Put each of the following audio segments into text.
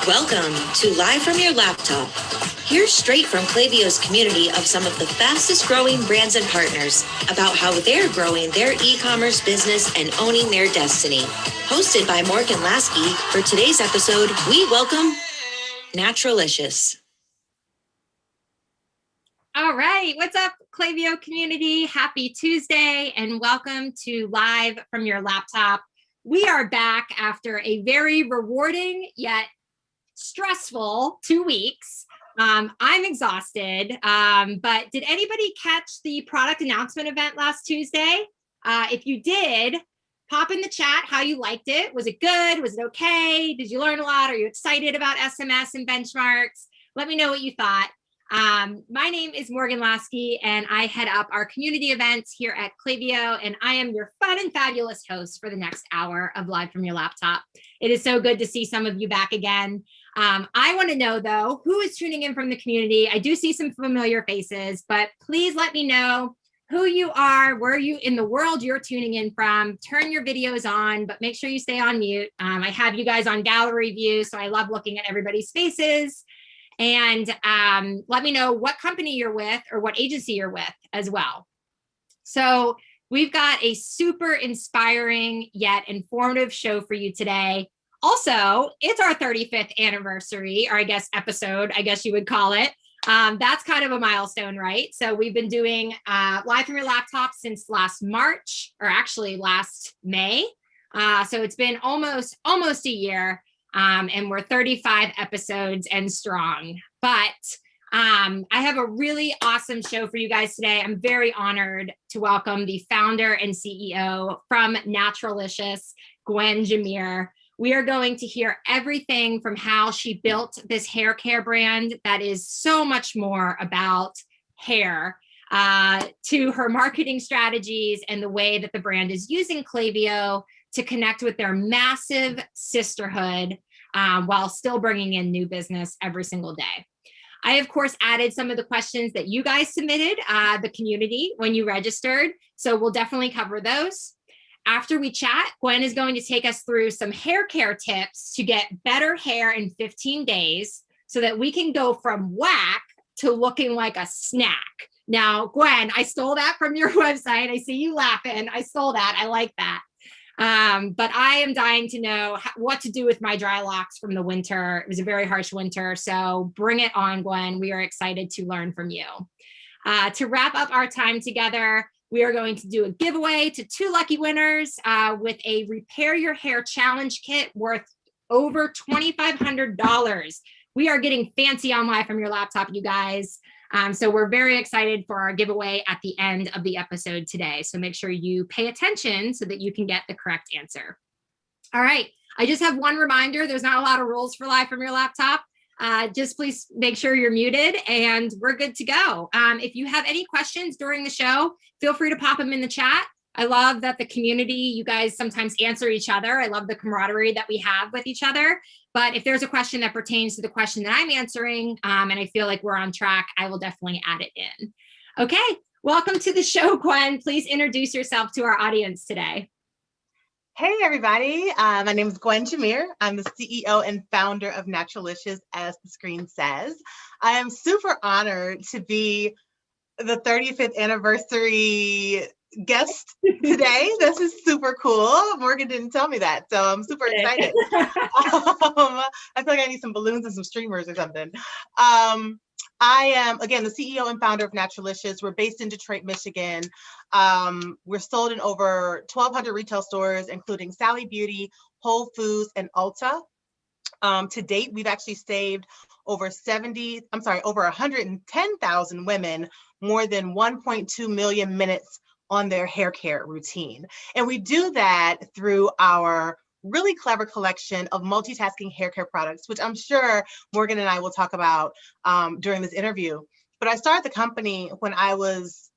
Welcome to Live from Your Laptop. Hear straight from Klaviyo's community of some of the fastest growing brands and partners about how they're growing their e-commerce business and owning their destiny. Hosted by Morgan Lasky, for today's episode, we welcome Naturalicious. All right, what's up, Klaviyo community? Happy Tuesday and welcome to Live from Your Laptop. We are back after a very rewarding yet stressful 2 weeks. I'm exhausted, but did anybody catch the product announcement event last Tuesday? If you did, pop in the chat how you liked it. Was it good? Was it okay? Did you learn a lot? Are you excited about SMS and benchmarks? Let me know what you thought. My name is Morgan Lasky, and I head up our community events here at Klaviyo, and I am your fun and fabulous host for the next hour of Live from Your Laptop. It is so good to see some of you back again. I want to know, though, who is tuning in from the community. I do see some familiar faces, but please let me know who you are, where you in the world you're tuning in from. Turn your videos on, but make sure you stay on mute. I have you guys on gallery view, so I love looking at everybody's faces. And let me know what company you're with or what agency you're with as well. So we've got a super inspiring yet informative show for you today. Also, it's our 35th anniversary, or I guess episode, I guess you would call it. That's kind of a milestone, right? So we've been doing Live from Your Laptop since last March, or actually last May. So it's been almost a year. And we're 35 episodes and strong. But I have a really awesome show for you guys today. I'm very honored to welcome the founder and CEO from Naturalicious, Gwen Jameer. We are going to hear everything from how she built this hair care brand that is so much more about hair, to her marketing strategies and the way that the brand is using Klaviyo to connect with their massive sisterhood while still bringing in new business every single day. I, of course, added some of the questions that you guys submitted, the community, when you registered. So we'll definitely cover those. After we chat, Gwen is going to take us through some hair care tips to get better hair in 15 days so that we can go from whack to looking like a snack. Now, Gwen, I stole that from your website. I see you laughing. I stole that. I like that. But I am dying to know what to do with my dry locks from the winter. It was a very harsh winter, so bring it on, Gwen. We are excited to learn from you. To wrap up our time together, we are going to do a giveaway to 2 lucky winners with a Repair Your Hair Challenge kit worth over $2,500. We are getting fancy on Live from Your Laptop, you guys. So we're very excited for our giveaway at the end of the episode today. So make sure you pay attention so that you can get the correct answer. All right. I just have one reminder. There's not a lot of rules for Live from Your Laptop. Just please make sure you're muted and we're good to go. If you have any questions during the show, feel free to pop them in the chat. I love that the community, you guys sometimes answer each other. I love the camaraderie that we have with each other. But if there's a question that pertains to the question that I'm answering, and I feel like we're on track, I will definitely add it in. Okay, welcome to the show, Gwen. Please introduce yourself to our audience today. Hey, everybody. My name is Gwen Jameer. I'm the CEO and founder of Naturalicious, as the screen says. I am super honored to be the 35th anniversary guest today. This is super cool. Morgan didn't tell me that, so I'm super excited. I feel like I need some balloons and some streamers or something. I am, again, the CEO and founder of Naturalicious. We're based in Detroit, Michigan. We're sold in over 1,200 retail stores, including Sally Beauty, Whole Foods, and Ulta. To date, we've actually saved over 110,000 women more than 1.2 million minutes on their hair care routine. And we do that through our really clever collection of multitasking hair care products, which I'm sure Morgan and I will talk about during this interview. But I started the company when I was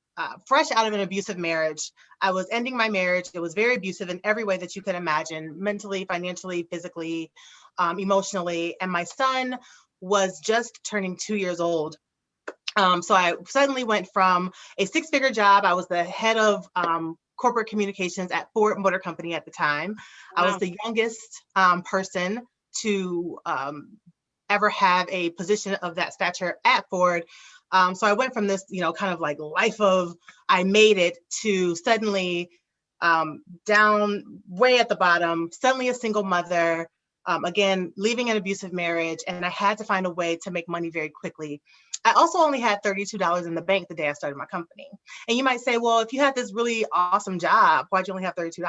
fresh out of an abusive marriage. I was ending my marriage. It was very abusive in every way that you could imagine, mentally, financially, physically, emotionally. And my son was just turning 2 years old. So I suddenly went from a six-figure job. I was the head of corporate communications at Ford Motor Company at the time. Wow. I was the youngest person to ever have a position of that stature at Ford. So I went from this, kind of like life of I made it to suddenly down way at the bottom, suddenly a single mother, again, leaving an abusive marriage. And I had to find a way to make money very quickly. I also only had $32 in the bank the day I started my company. And you might say, well, if you had this really awesome job, why'd you only have $32?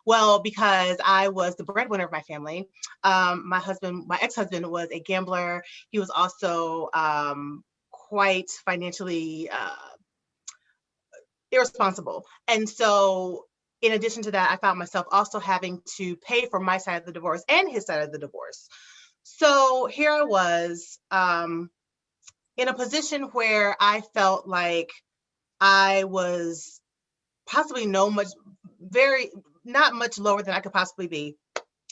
Well, because I was the breadwinner of my family. My ex-husband was a gambler. He was also quite financially irresponsible. And so in addition to that, I found myself also having to pay for my side of the divorce and his side of the divorce. So here I was, in a position where I felt like I was possibly not much lower than I could possibly be.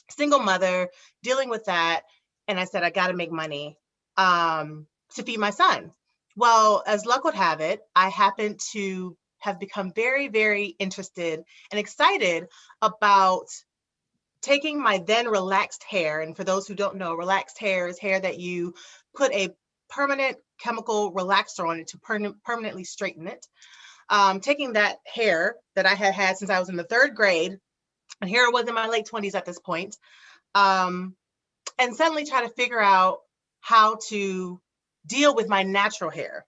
Single mother, dealing with that. And I said, I got to make money to feed my son. Well, as luck would have it, I happened to have become very, very interested and excited about taking my then relaxed hair. And for those who don't know, relaxed hair is hair that you put a permanent chemical relaxer on it to permanently straighten it. Taking that hair that I had had since I was in the third grade, and here I was in my late 20s at this point, and suddenly try to figure out how to deal with my natural hair.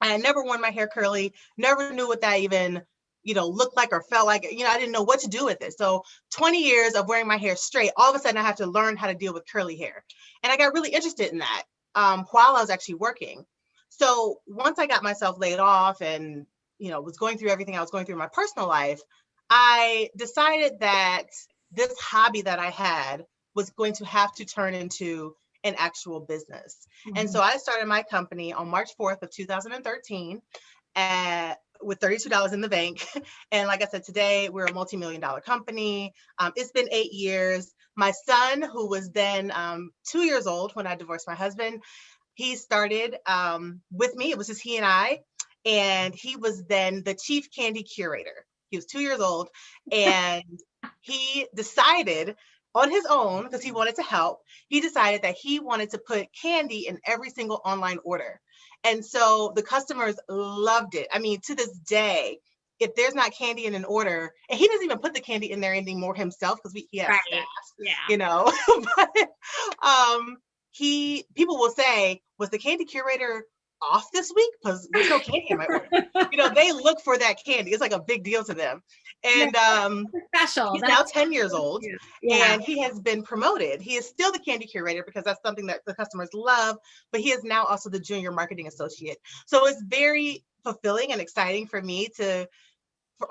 I had never worn my hair curly, never knew what that even looked like or felt like. I didn't know what to do with it. So 20 years of wearing my hair straight, all of a sudden I have to learn how to deal with curly hair. And I got really interested in that while I was actually working. So once I got myself laid off and, was going through everything I was going through in my personal life, I decided that this hobby that I had was going to have to turn into an actual business. Mm-hmm. And so I started my company on March 4th of 2013 with $32 in the bank. And like I said, today we're a multi-million-dollar company. It's been 8 years. My son, who was then 2 years old when I divorced my husband, he started with me. It was just he and I. And he was then the chief candy curator. He was 2 years old. And he decided on his own, because he wanted to help, he decided that he wanted to put candy in every single online order. And so the customers loved it. I mean, to this day, if there's not candy in an order, and he doesn't even put the candy in there anymore himself because he has staff, but people will say, was the candy curator off this week? Because there's no candy in my order. They look for that candy. It's like a big deal to them. And special. He's now 10 years old, and he has been promoted. He is still the candy curator because that's something that the customers love, but he is now also the junior marketing associate. So it's very fulfilling and exciting for me for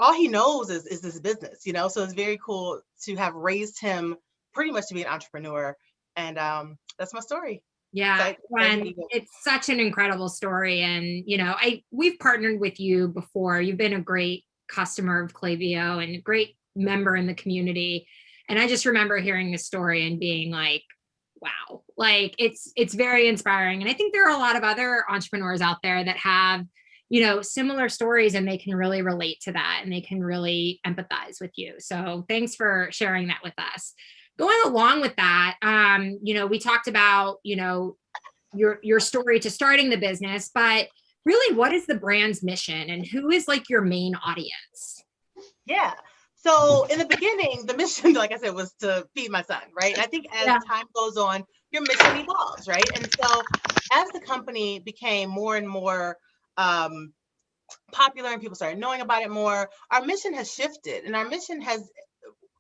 all he knows is this business, so it's very cool to have raised him pretty much to be an entrepreneur. And that's my story. Yeah, and it's such an incredible story. And, we've partnered with you before. You've been a great customer of Klaviyo and a great member in the community. And I just remember hearing this story and being like, wow, like it's very inspiring. And I think there are a lot of other entrepreneurs out there that have, similar stories, and they can really relate to that and they can really empathize with you. So thanks for sharing that with us. Going along with that, we talked about, your story to starting the business, but really, what is the brand's mission and who is like your main audience? Yeah. So in the beginning, the mission, like I said, was to feed my son, right? And I think as time goes on, your mission evolves, right? And so as the company became more and more popular and people started knowing about it more, our mission has shifted, and our mission has,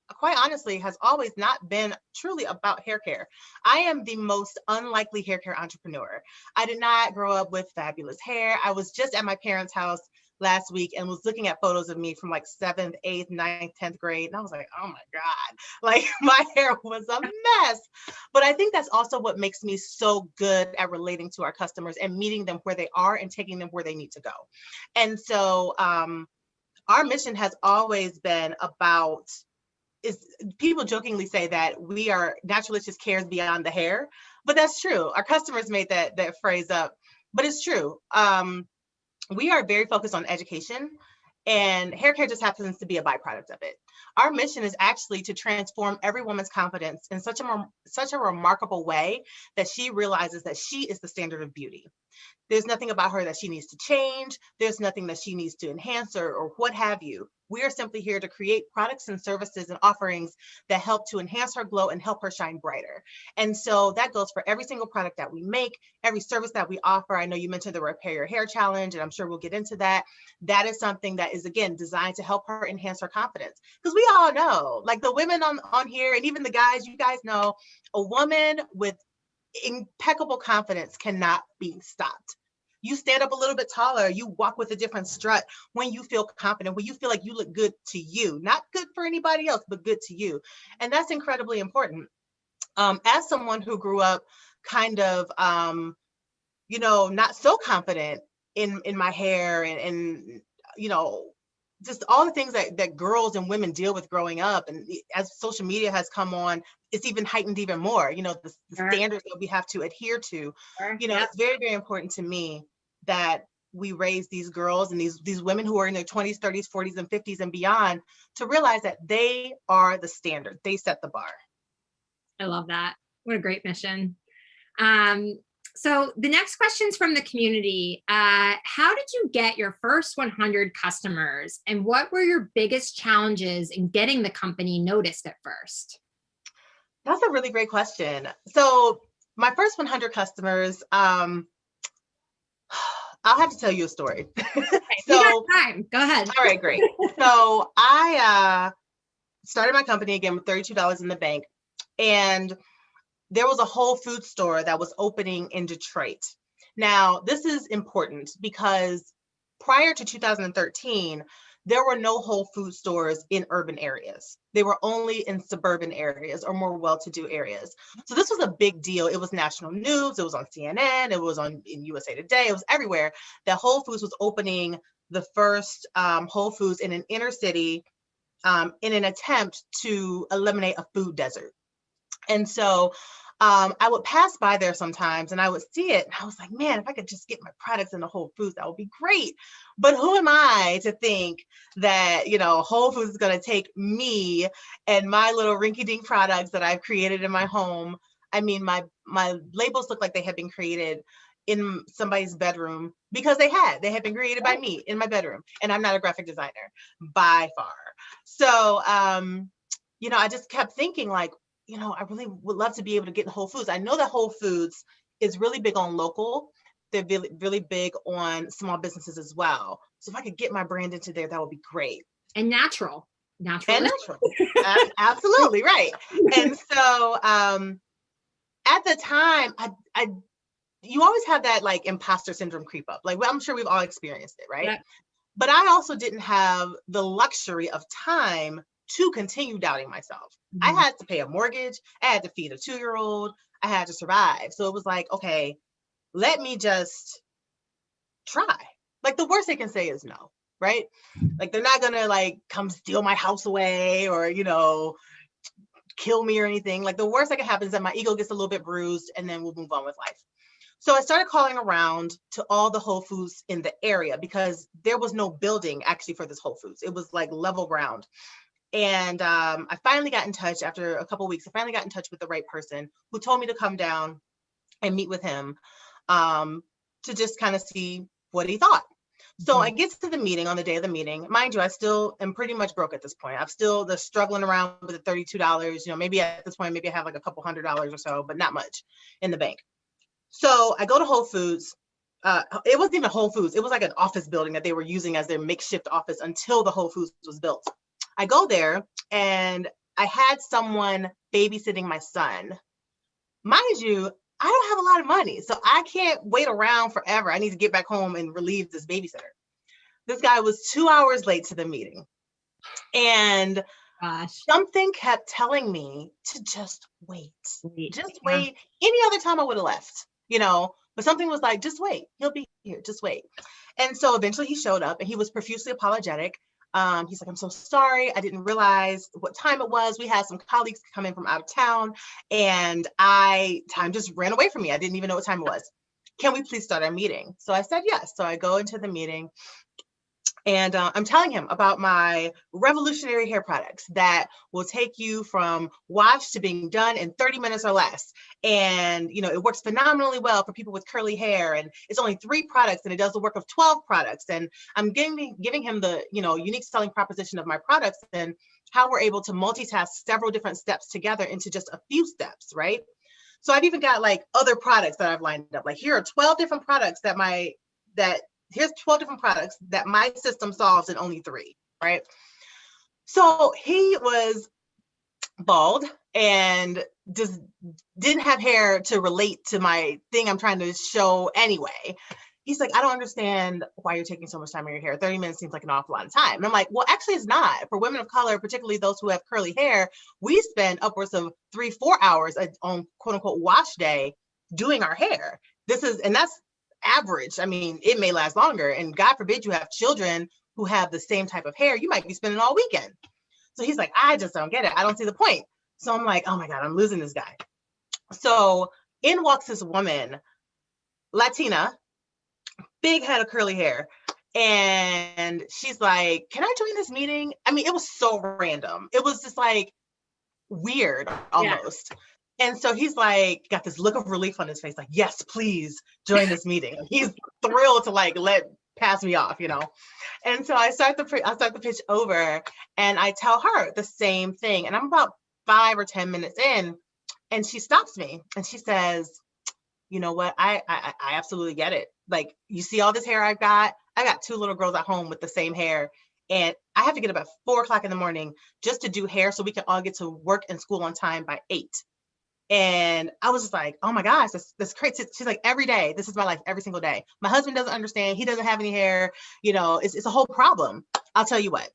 quite honestly, has always not been truly about hair care. I am the most unlikely hair care entrepreneur. I did not grow up with fabulous hair. I was just at my parents' house last week and was looking at photos of me from like 7th, 8th, 9th, 10th grade. And I was like, oh my God, like my hair was a mess. But I think that's also what makes me so good at relating to our customers and meeting them where they are and taking them where they need to go. And so our mission has always been about, is people jokingly say that we are Naturalicious cares beyond the hair, but that's true. Our customers made that phrase up, but it's true. We are very focused on education, and hair care just happens to be a byproduct of it. Our mission is actually to transform every woman's confidence in such a remarkable way that she realizes that she is the standard of beauty. There's nothing about her that she needs to change. There's nothing that she needs to enhance or what have you. We are simply here to create products and services and offerings that help to enhance her glow and help her shine brighter. And so that goes for every single product that we make, every service that we offer. I know you mentioned the Repair Your Hair Challenge, and I'm sure we'll get into that. That is something that is, again, designed to help her enhance her confidence. Because we all know, like the women on here, and even the guys, you guys know, a woman with impeccable confidence cannot be stopped. You stand up a little bit taller, you walk with a different strut when you feel confident, when you feel like you look good to you, not good for anybody else, but good to you. And that's incredibly important. As someone who grew up kind of, not so confident in my hair and just all the things that girls and women deal with growing up. And as social media has come on, it's even heightened even more, the standards that we have to adhere to. It's very, very important to me that we raise these girls and these women who are in their 20s, 30s, 40s, and 50s and beyond to realize that they are the standard. They set the bar. I love that. What a great mission. So the next question's from the community. How did you get your first 100 customers, and what were your biggest challenges in getting the company noticed at first? That's a really great question. So my first 100 customers, I'll have to tell you a story. So, you got time. Go ahead. All right, great. So I started my company again with $32 in the bank, and there was a Whole Foods store that was opening in Detroit. Now, this is important because prior to 2013, there were no Whole Foods stores in urban areas. They were only in suburban areas or more well-to-do areas. So this was a big deal. It was national news. It was on CNN. It was in USA Today. It was everywhere that Whole Foods was opening the first Whole Foods in an inner city in an attempt to eliminate a food desert. And so I would pass by there sometimes and I would see it. And I was like, man, if I could just get my products in the Whole Foods, that would be great. But who am I to think that, Whole Foods is going to take me and my little rinky-dink products that I've created in my home. I mean, my labels look like they had been created in somebody's bedroom because they had been created by me in my bedroom. And I'm not a graphic designer by far. So, I just kept thinking like, I really would love to be able to get in Whole Foods. I know that Whole Foods is really big on local. They're really, really big on small businesses as well. So if I could get my brand into there, that would be great. And natural. And natural. Absolutely, right. And so at the time, you always have that like imposter syndrome creep up. Like, well, I'm sure we've all experienced it, right? Yeah. But I also didn't have the luxury of time to continue doubting myself. Mm-hmm. I had to pay a mortgage. I had to feed a 2-year-old. I had to survive. So it was like, okay, let me just try. Like the worst they can say is no, right? Like they're not gonna like come steal my house away or, kill me or anything. Like the worst that can happen is that my ego gets a little bit bruised and then we'll move on with life. So I started calling around to all the Whole Foods in the area because there was no building actually for this Whole Foods. It was like level ground. And I finally got in touch after a couple of weeks. I finally got in touch with the right person who told me to come down and meet with him to just kind of see what he thought. So I get to the meeting on the day of the meeting. Mind you, I still am pretty much broke at this point. I'm still struggling around with the $32. Maybe at this point, maybe I have like a couple $100 or so, but not much in the bank. So I go to Whole Foods. It wasn't even Whole Foods. It was like an office building that they were using as their makeshift office until the Whole Foods was built. I go there and I had someone babysitting my son. Mind you, I don't have a lot of money, so I can't wait around forever. I need to get back home and relieve this babysitter. This guy was 2 hours late to the meeting. And Gosh. something kept telling me to just wait. Just wait. Any other time I would have left, but something was like, just wait. He'll be here. Just wait. And so eventually he showed up and he was profusely apologetic. He's like, I'm so sorry. I didn't realize what time it was. We had some colleagues come in from out of town and time just ran away from me. I didn't even know what time it was. Can we please start our meeting? So I said, yes. So I go into the meeting and I'm telling him about my revolutionary hair products that will take you from wash to being done in 30 minutes or less. And, it works phenomenally well for people with curly hair. And it's only 3 products and it does the work of 12 products. And I'm giving him the, unique selling proposition of my products and how we're able to multitask several different steps together into just a few steps, right? So I've even got like other products that I've lined up. Like here are 12 different products here's 12 different products that my system solves in only 3, right? So he was bald and just didn't have hair to relate to my thing I'm trying to show anyway. He's like, I don't understand why you're taking so much time on your hair. 30 minutes seems like an awful lot of time. And I'm like, well, actually it's not. For women of color, particularly those who have curly hair, we spend upwards of 3-4 hours on quote unquote wash day doing our hair. And that's average. I mean, it may last longer. And God forbid you have children who have the same type of hair. You might be spending all weekend. So he's like, I just don't get it. I don't see the point. So I'm like, oh my God, I'm losing this guy. So in walks this woman, Latina, big head of curly hair. And she's like, can I join this meeting? I mean, it was so random. It was just like weird almost. Yeah. And so he's like, got this look of relief on his face, like, yes, please join this meeting. He's thrilled to like pass me off, And so I start the pitch over and I tell her the same thing. And I'm about 5 or 10 minutes in and she stops me and she says, you know what? I absolutely get it. Like, you see all this hair I got 2 little girls at home with the same hair. And I have to get up at 4 o'clock in the morning just to do hair so we can all get to work and school on time by 8. And I was just like, oh my gosh, that's crazy. She's like, every day, this is my life every single day. My husband doesn't understand. He doesn't have any hair. It's a whole problem. I'll tell you what,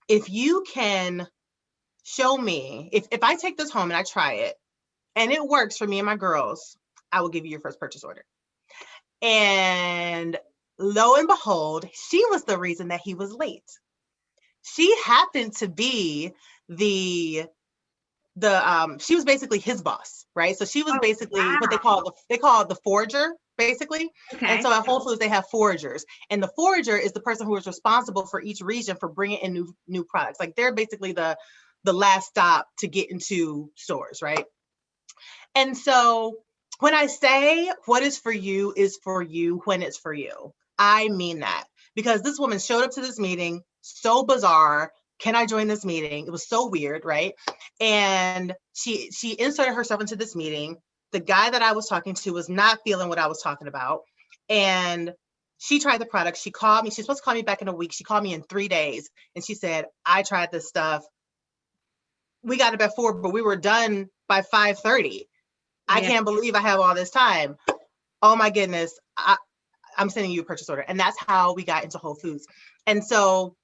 if you can show me, if I take this home and I try it and it works for me and my girls, I will give you your first purchase order. And lo and behold, she was the reason that he was late. She happened to be she was basically his boss, right? So she was basically what they call the forager, basically. Okay. And so at Whole Foods, they have foragers. And the forager is the person who is responsible for each region for bringing in new products. Like they're basically the last stop to get into stores, right? And so when I say what is for you when it's for you, I mean that. Because this woman showed up to this meeting, so bizarre. Can I join this meeting? It was so weird, right? And she inserted herself into this meeting. The guy that I was talking to was not feeling what I was talking about. And she tried the product. She called me. She's supposed to call me back in a week. She called me in 3 days. And she said, I tried this stuff. We got up at 4, but we were done by 5:30. Yeah. I can't believe I have all this time. Oh my goodness. I'm sending you a purchase order. And that's how we got into Whole Foods. And so,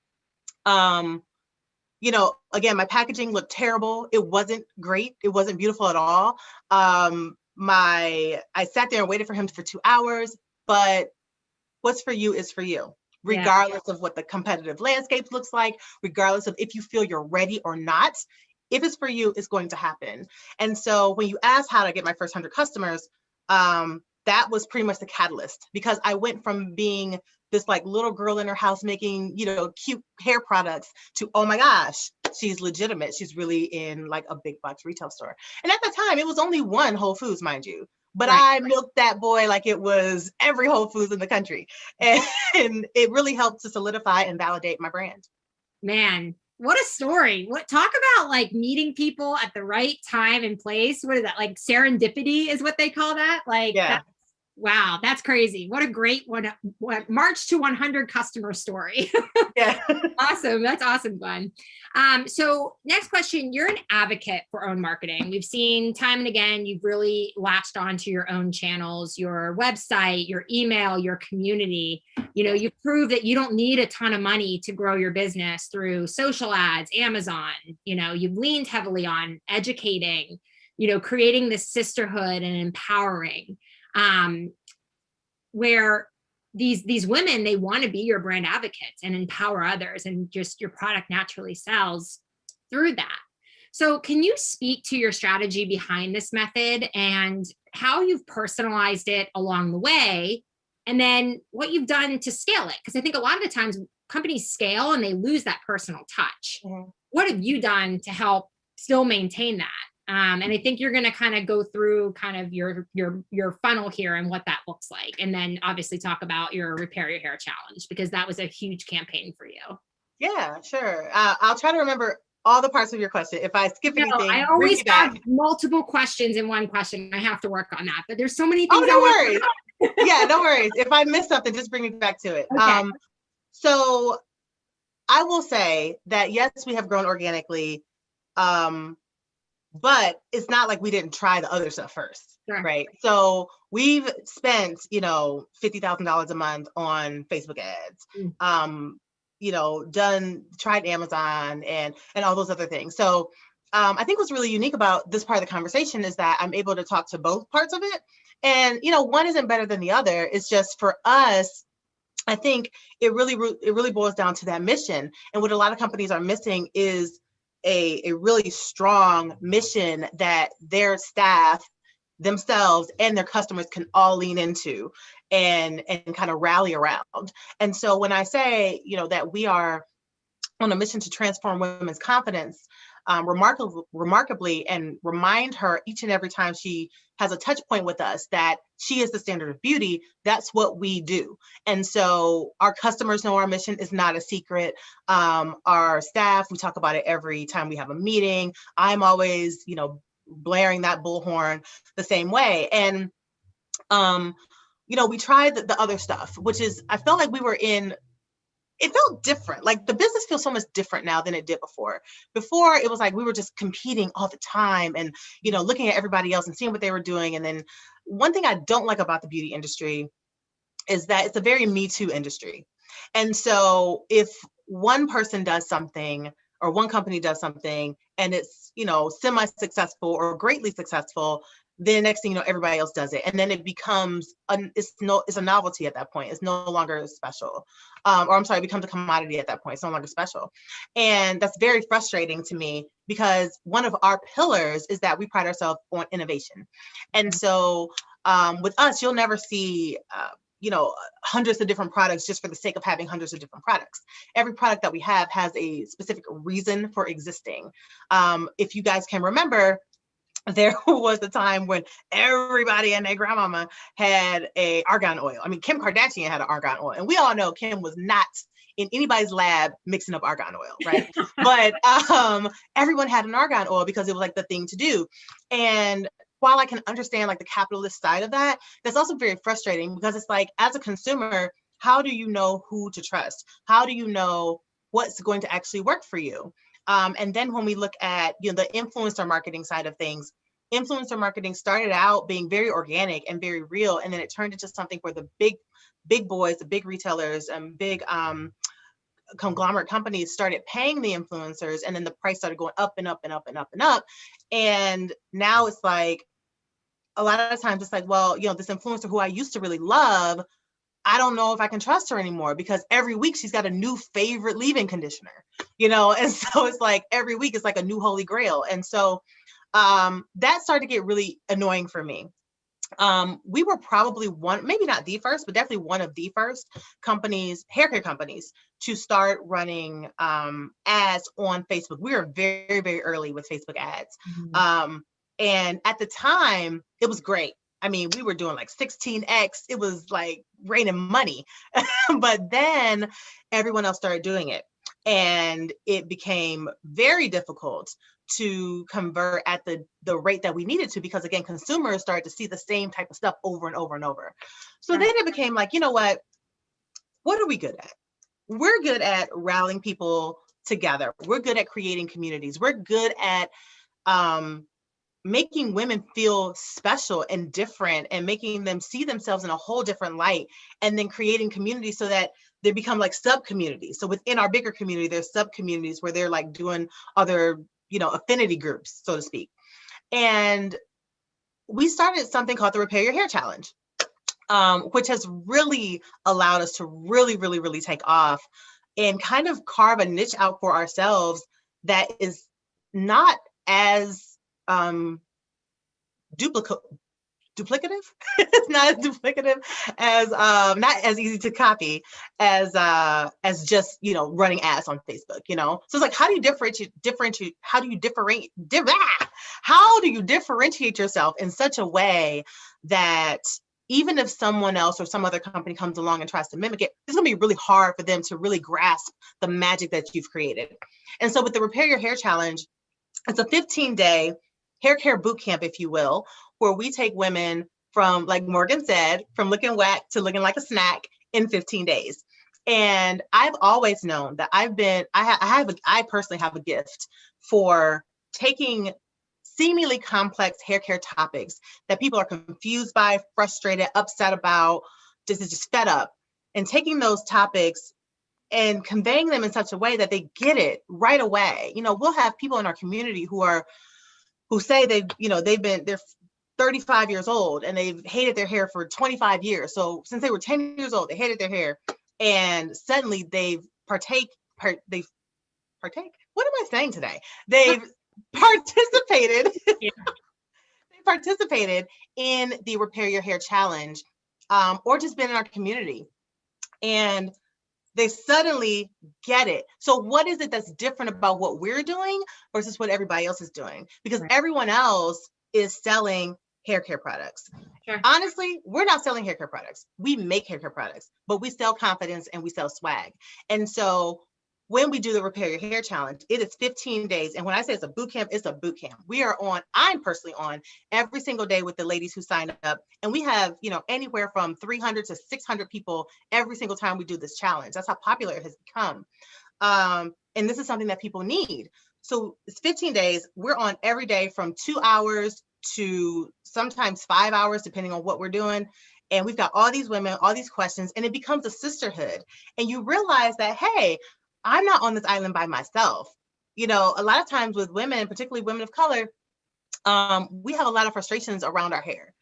again, my packaging looked terrible. It wasn't great. It wasn't beautiful at all. I sat there and waited for him for 2 hours, but what's for you is for you, regardless of what the competitive landscape looks like, regardless of if you feel you're ready or not. If it's for you, it's going to happen. And so when you ask how to get my first 100 customers, that was pretty much the catalyst, because I went from being this like little girl in her house making, cute hair products to, oh my gosh, she's legitimate. She's really in like a big box retail store. And at the time it was only one Whole Foods, mind you, but I milked that boy like it was every Whole Foods in the country. And it really helped to solidify and validate my brand. Man, what a story. Talk about like meeting people at the right time and place. What is that? Like serendipity is what they call that? Like, Wow, that's crazy. What a great one. What March to 100 customer story. Yeah. Awesome. That's awesome, Glenn. So next question, you're an advocate for own marketing. We've seen time and again, you've really latched onto your own channels, your website, your email, your community. You know, you prove that you don't need a ton of money to grow your business through social ads, Amazon. You know, you've leaned heavily on educating, you know, creating this sisterhood and empowering. Where these women, they want to be your brand advocates and empower others, and just your product naturally sells through that. So can you speak to your strategy behind this method and how you've personalized it along the way, and then what you've done to scale it? Because I think a lot of the times companies scale and they lose that personal touch. Mhm. What have you done to help still maintain that? And I think you're going to kind of go through kind of your funnel here and what that looks like, and then obviously talk about your Repair Your Hair challenge, because that was a huge campaign for you. Yeah, sure. I'll try to remember all the parts of your question. If I skip No, anything, I bring always me back. have multiple questions in one question. I have to work on that, but there's so many Oh, things. no worries. Yeah, no worries. If I miss something, just bring me back to it. Okay. So I will say that yes, we have grown organically, but it's not like we didn't try the other stuff first, Sure. right? So we've spent, $50,000 a month on Facebook ads, tried Amazon and all those other things. So I think what's really unique about this part of the conversation is that I'm able to talk to both parts of it. And, one isn't better than the other. It's just for us, I think it really boils down to that mission. And what a lot of companies are missing is a really strong mission that their staff, themselves, and their customers can all lean into and kind of rally around. And so when I say, that we are on a mission to transform women's confidence remarkably, and remind her each and every time she has a touch point with us that she is the standard of beauty, that's what we do. And so our customers know our mission is not a secret. Our staff, we talk about it every time we have a meeting. I'm always, blaring that bullhorn the same way. And, we tried the other stuff, which is, I felt like it felt different. Like the business feels so much different now than it did before. Before, it was like we were just competing all the time and, looking at everybody else and seeing what they were doing. And then one thing I don't like about the beauty industry is that it's a very Me Too industry. And so if one person does something or one company does something and it's, semi-successful or greatly successful, then next thing you know, everybody else does it. And then it becomes, it's a novelty at that point. It's no longer special. It becomes a commodity at that point. It's no longer special. And that's very frustrating to me because one of our pillars is that we pride ourselves on innovation. And so with us, you'll never see, hundreds of different products just for the sake of having hundreds of different products. Every product that we have has a specific reason for existing. If you guys can remember, there was a time when everybody and their grandmama had a argan oil. I mean, Kim Kardashian had an argan oil, and we all know Kim was not in anybody's lab mixing up argan oil, right? But everyone had an argan oil because it was like the thing to do. And while I can understand like the capitalist side of that, that's also very frustrating because it's like, as a consumer, how do you know who to trust? How do you know what's going to actually work for you? And then when we look at, the influencer marketing side of things, influencer marketing started out being very organic and very real. And then it turned into something where the big boys, the big retailers and big conglomerate companies started paying the influencers. And then the price started going up and up and up and up and up. And now it's like, a lot of times it's like, well, this influencer who I used to really love, I don't know if I can trust her anymore because every week she's got a new favorite leave-in conditioner, and so it's like every week it's like a new holy grail. And so that started to get really annoying for me. We were probably one, maybe not the first, but definitely one of the first companies, hair care companies, to start running ads on Facebook. We were very, very early with Facebook ads. Mm-hmm. And at the time, it was great. I mean, we were doing like 16x. It was like raining money. But then everyone else started doing it. And it became very difficult to convert at the rate that we needed to, because again, consumers started to see the same type of stuff over and over and over. So then it became like, you know what are we good at? We're good at rallying people together. We're good at creating communities. We're good at making women feel special and different, and making them see themselves in a whole different light, and then creating communities so that they become like sub communities. So within our bigger community, there's sub communities where they're like doing other, affinity groups, so to speak. And we started something called the Repair Your Hair Challenge, which has really allowed us to really take off and kind of carve a niche out for ourselves that is not as duplicative. It's not as duplicative as not as easy to copy as just running ads on Facebook. So it's like, how do you differentiate how do you differentiate yourself in such a way that even if someone else or some other company comes along and tries to mimic it, it's going to be really hard for them to really grasp the magic that you've created. And so with the Repair Your Hair Challenge, it's a 15-day hair care boot camp, if you will, where we take women from, like Morgan said, from looking whack to looking like a snack in 15 days. And I've always known that I personally have a gift for taking seemingly complex hair care topics that people are confused by, frustrated, upset about, just fed up, and taking those topics and conveying them in such a way that they get it right away. We'll have people in our community who say they're 35 years old and they've hated their hair for 25 years. So since they were 10 years old, they hated their hair, and suddenly they've partake. What am I saying today? They've participated. Yeah. They participated in the Repair Your Hair Challenge, or just been in our community, and they suddenly get it. So what is it that's different about what we're doing versus what everybody else is doing? Because everyone else is selling hair care products. Sure. Honestly, we're not selling hair care products. We make hair care products, but we sell confidence and we sell swag. And so when we do the Repair Your Hair Challenge, it is 15 days. And when I say it's a boot camp, it's a boot camp. I'm personally on every single day with the ladies who sign up. And we have, anywhere from 300 to 600 people every single time we do this challenge. That's how popular it has become. And this is something that people need. So it's 15 days. We're on every day from 2 hours to sometimes 5 hours, depending on what we're doing. And we've got all these women, all these questions, and it becomes a sisterhood. And you realize that, hey, I'm not on this island by myself. A lot of times with women, particularly women of color, we have a lot of frustrations around our hair.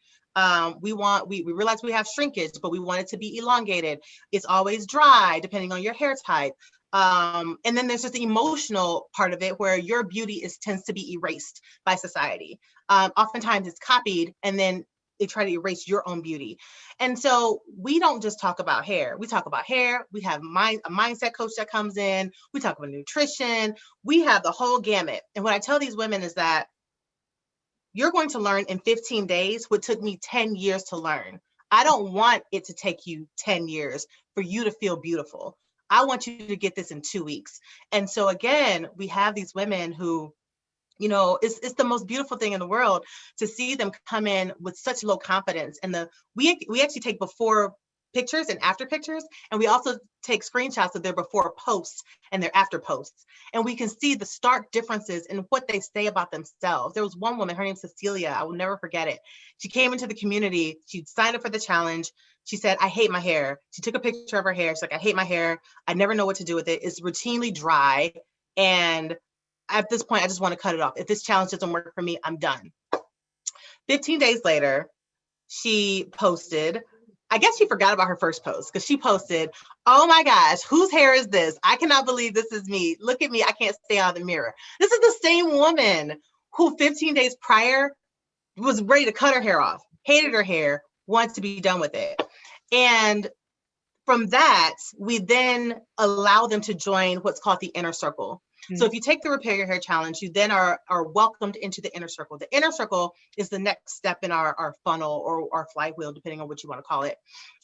We realize we have shrinkage, but we want it to be elongated. It's always dry, depending on your hair type. And then there's just the emotional part of it, where your beauty tends to be erased by society. Oftentimes it's copied, and then they try to erase your own beauty. And so we don't just talk about hair. We talk about hair. We have a mindset coach that comes in. We talk about nutrition. We have the whole gamut. And what I tell these women is that you're going to learn in 15 days what took me 10 years to learn. I don't want it to take you 10 years for you to feel beautiful. I want you to get this in 2 weeks. And so again, we have these women who, it's the most beautiful thing in the world to see them come in with such low confidence. And we actually take before pictures and after pictures, and we also take screenshots of their before posts and their after posts, and we can see the stark differences in what they say about themselves. There was one woman, her name's Cecilia. I will never forget it. She came into the community. She signed up for the challenge. She said, I hate my hair. She took a picture of her hair. She's like, I hate my hair. I never know what to do with it. It's routinely dry, and at this point, I just want to cut it off. If this challenge doesn't work for me, I'm done. 15 days later, she posted, I guess she forgot about her first post, because she posted, oh my gosh, whose hair is this? I cannot believe this is me. Look at me. I can't stay out of the mirror. This is the same woman who 15 days prior was ready to cut her hair off, hated her hair, wanted to be done with it. And from that, we then allow them to join what's called the inner circle. So if you take the Repair Your Hair Challenge, you then are welcomed into the inner circle. The inner circle is the next step in our funnel or our flywheel, depending on what you want to call it.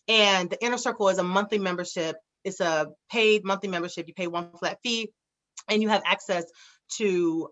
And the inner circle is a monthly membership. It's a paid monthly membership. You pay one flat fee, and you have access to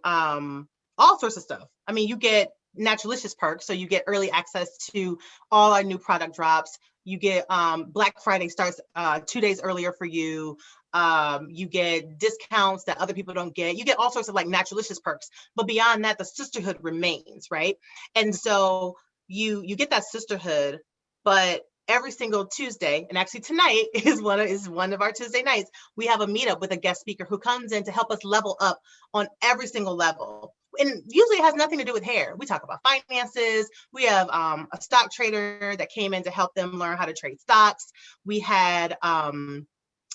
all sorts of stuff. I mean, you get Naturalicious perks, so you get early access to all our new product drops. You get Black Friday starts 2 days earlier for you. You get discounts that other people don't get. You get all sorts of like Naturalicious perks, but beyond that, the sisterhood remains, right? And so you get that sisterhood, but every single Tuesday, and actually tonight is one of our Tuesday nights, we have a meetup with a guest speaker who comes in to help us level up on every single level. And usually it has nothing to do with hair. We talk about finances. We have a stock trader that came in to help them learn how to trade stocks. We had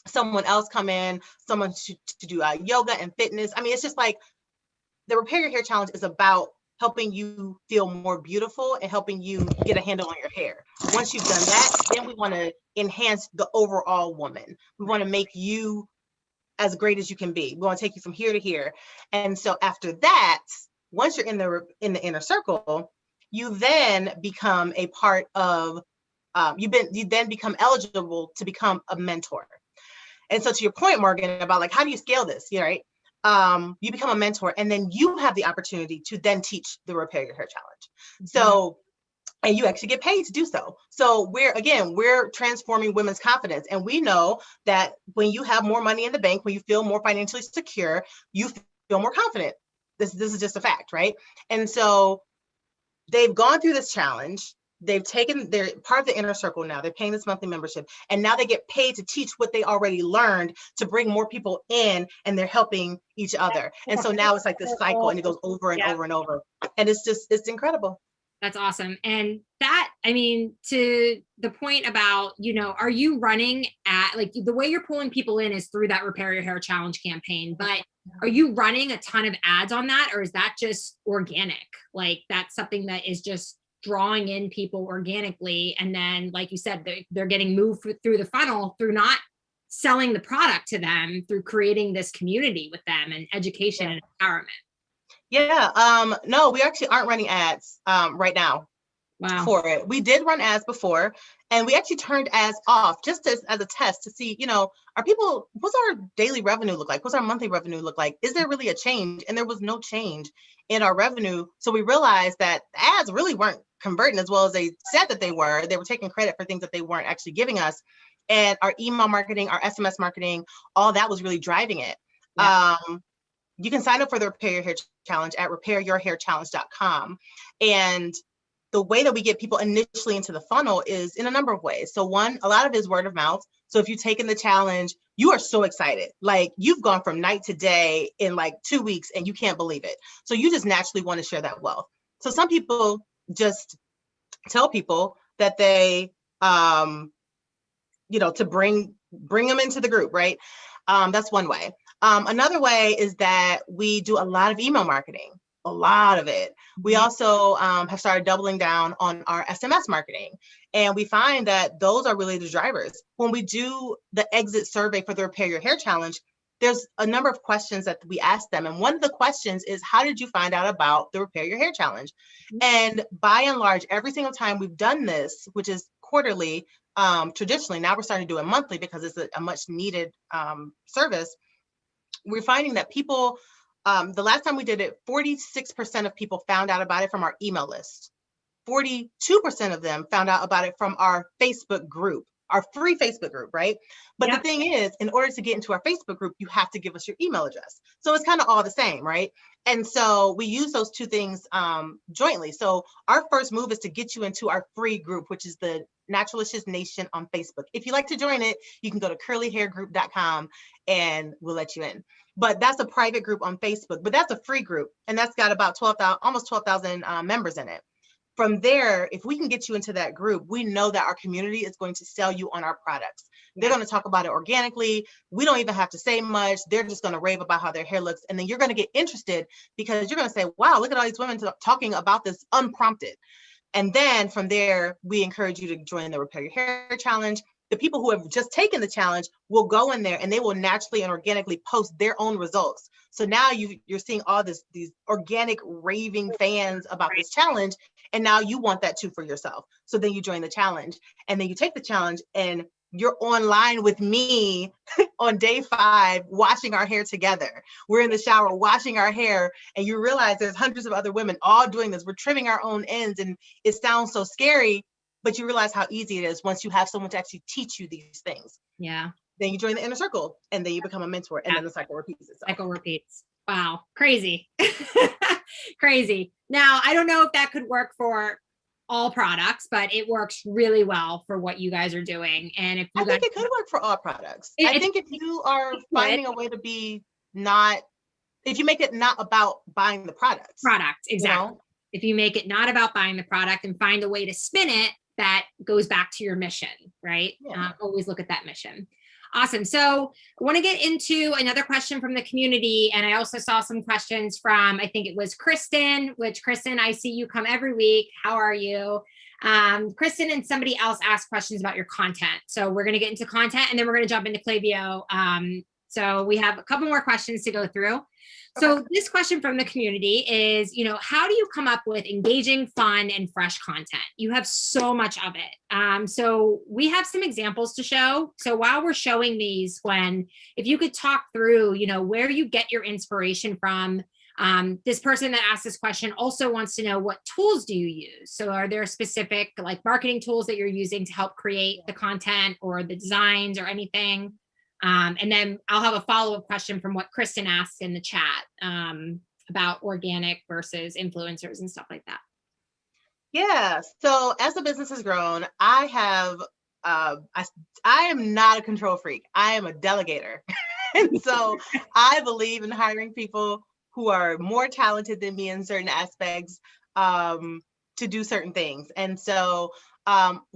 someone else come in, someone to do yoga and fitness. I mean, it's just like the Repair Your Hair Challenge is about helping you feel more beautiful and helping you get a handle on your hair. Once you've done that, then we want to enhance the overall woman. We want to make you as great as you can be. We want to take you from here to here. And so after that, once you're in the inner circle, you then become a part of, you then become eligible to become a mentor. And so to your point, Morgan, about like, how do you scale this, right? You become a mentor, and then you have the opportunity to then teach the Repair Your Hair Challenge. So, and you actually get paid to do so. So we're transforming women's confidence. And we know that when you have more money in the bank, when you feel more financially secure, you feel more confident. This is just a fact, right? And so they've gone through this challenge. They're part of the inner circle now. They're paying this monthly membership, and now they get paid to teach what they already learned to bring more people in, and they're helping each other. And so now it's like this cycle, and it goes over and over and over. And it's incredible. That's awesome. And that, I mean, to the point about, are you running at, like, the way you're pulling people in is through that Repair Your Hair Challenge campaign, but are you running a ton of ads on that, or is that just organic? Like, that's something that is just drawing in people organically, and then, like you said, they're getting moved through the funnel through not selling the product to them, through creating this community with them and education and empowerment. Yeah, no, we actually aren't running ads right now. Wow. For it. We did run ads before, and we actually turned ads off just as a test to see, what's our daily revenue look like? What's our monthly revenue look like? Is there really a change? And there was no change in our revenue. So we realized that ads really weren't converting as well as they said that they were. They were taking credit for things that they weren't actually giving us. And our email marketing, our SMS marketing, all that was really driving it. Yeah. You can sign up for the Repair Your Hair Challenge at repairyourhairchallenge.com. And the way that we get people initially into the funnel is in a number of ways. So one, a lot of it is word of mouth. So if you've taken the challenge, you are so excited. Like, you've gone from night to day in like 2 weeks and you can't believe it. So you just naturally want to share that wealth. So some people just tell people that they, to bring them into the group, right? That's one way. Another way is that we do a lot of email marketing, a lot of it. We also have started doubling down on our SMS marketing, and we find that those are really the drivers. When we do the exit survey for the Repair Your Hair Challenge, there's a number of questions that we ask them. And one of the questions is, how did you find out about the Repair Your Hair Challenge? And by and large, every single time we've done this, which is quarterly, traditionally, now we're starting to do it monthly because it's a much needed service. We're finding that people, the last time we did it, 46% of people found out about it from our email list. 42% of them found out about it from our Facebook group, our free Facebook group, right? But the thing is, in order to get into our Facebook group, you have to give us your email address. So it's kind of all the same, right? And so we use those two things jointly. So our first move is to get you into our free group, which is the Naturalicious Nation on Facebook. If you'd like to join it, you can go to curlyhairgroup.com and we'll let you in. But that's a private group on Facebook, but that's a free group. And that's got about almost 12,000 members in it. From there, if we can get you into that group, we know that our community is going to sell you on our products. They're going to talk about it organically. We don't even have to say much. They're just going to rave about how their hair looks. And then you're going to get interested because you're going to say, wow, look at all these women talking about this unprompted. And then from there, we encourage you to join the Repair Your Hair Challenge. The people who have just taken the challenge will go in there and they will naturally and organically post their own results. So now you're seeing all these organic raving fans about this challenge. And now you want that too for yourself. So then you join the challenge, and then you take the challenge and you're online with me on day 5 washing our hair together. We're in the shower washing our hair, and you realize there's hundreds of other women all doing this. We're trimming our own ends, and it sounds so scary, but you realize how easy it is once you have someone to actually teach you these things. Yeah. Then you join the inner circle, and then you become a mentor, and then the cycle repeats itself. Cycle repeats. Wow, crazy. Crazy. Now, I don't know if that could work for all products, but it works really well for what you guys are doing. And if you I think it could work for all products. I think if you are finding a way to be if you make it not about buying the product, exactly. You know? If you make it not about buying the product and find a way to spin it, that goes back to your mission, right? Yeah. Always look at that mission. Awesome. So I want to get into another question from the community. And I also saw some questions from, I think it was Kristen, which Kristen, I see you come every week. How are you? Kristen and somebody else asked questions about your content. So we're going to get into content, and then we're going to jump into Klaviyo. So we have a couple more questions to go through. So this question from the community is, how do you come up with engaging, fun, and fresh content? You have so much of it. So we have some examples to show. So while we're showing these, Gwen, if you could talk through, where you get your inspiration from. This person that asked this question also wants to know, what tools do you use? So are there specific marketing tools that you're using to help create the content or the designs or anything? And then I'll have a follow-up question from what Kristen asked in the chat about organic versus influencers and stuff like that. Yeah. So as the business has grown, I am not a control freak. I am a delegator. And so I believe in hiring people who are more talented than me in certain aspects to do certain things. And so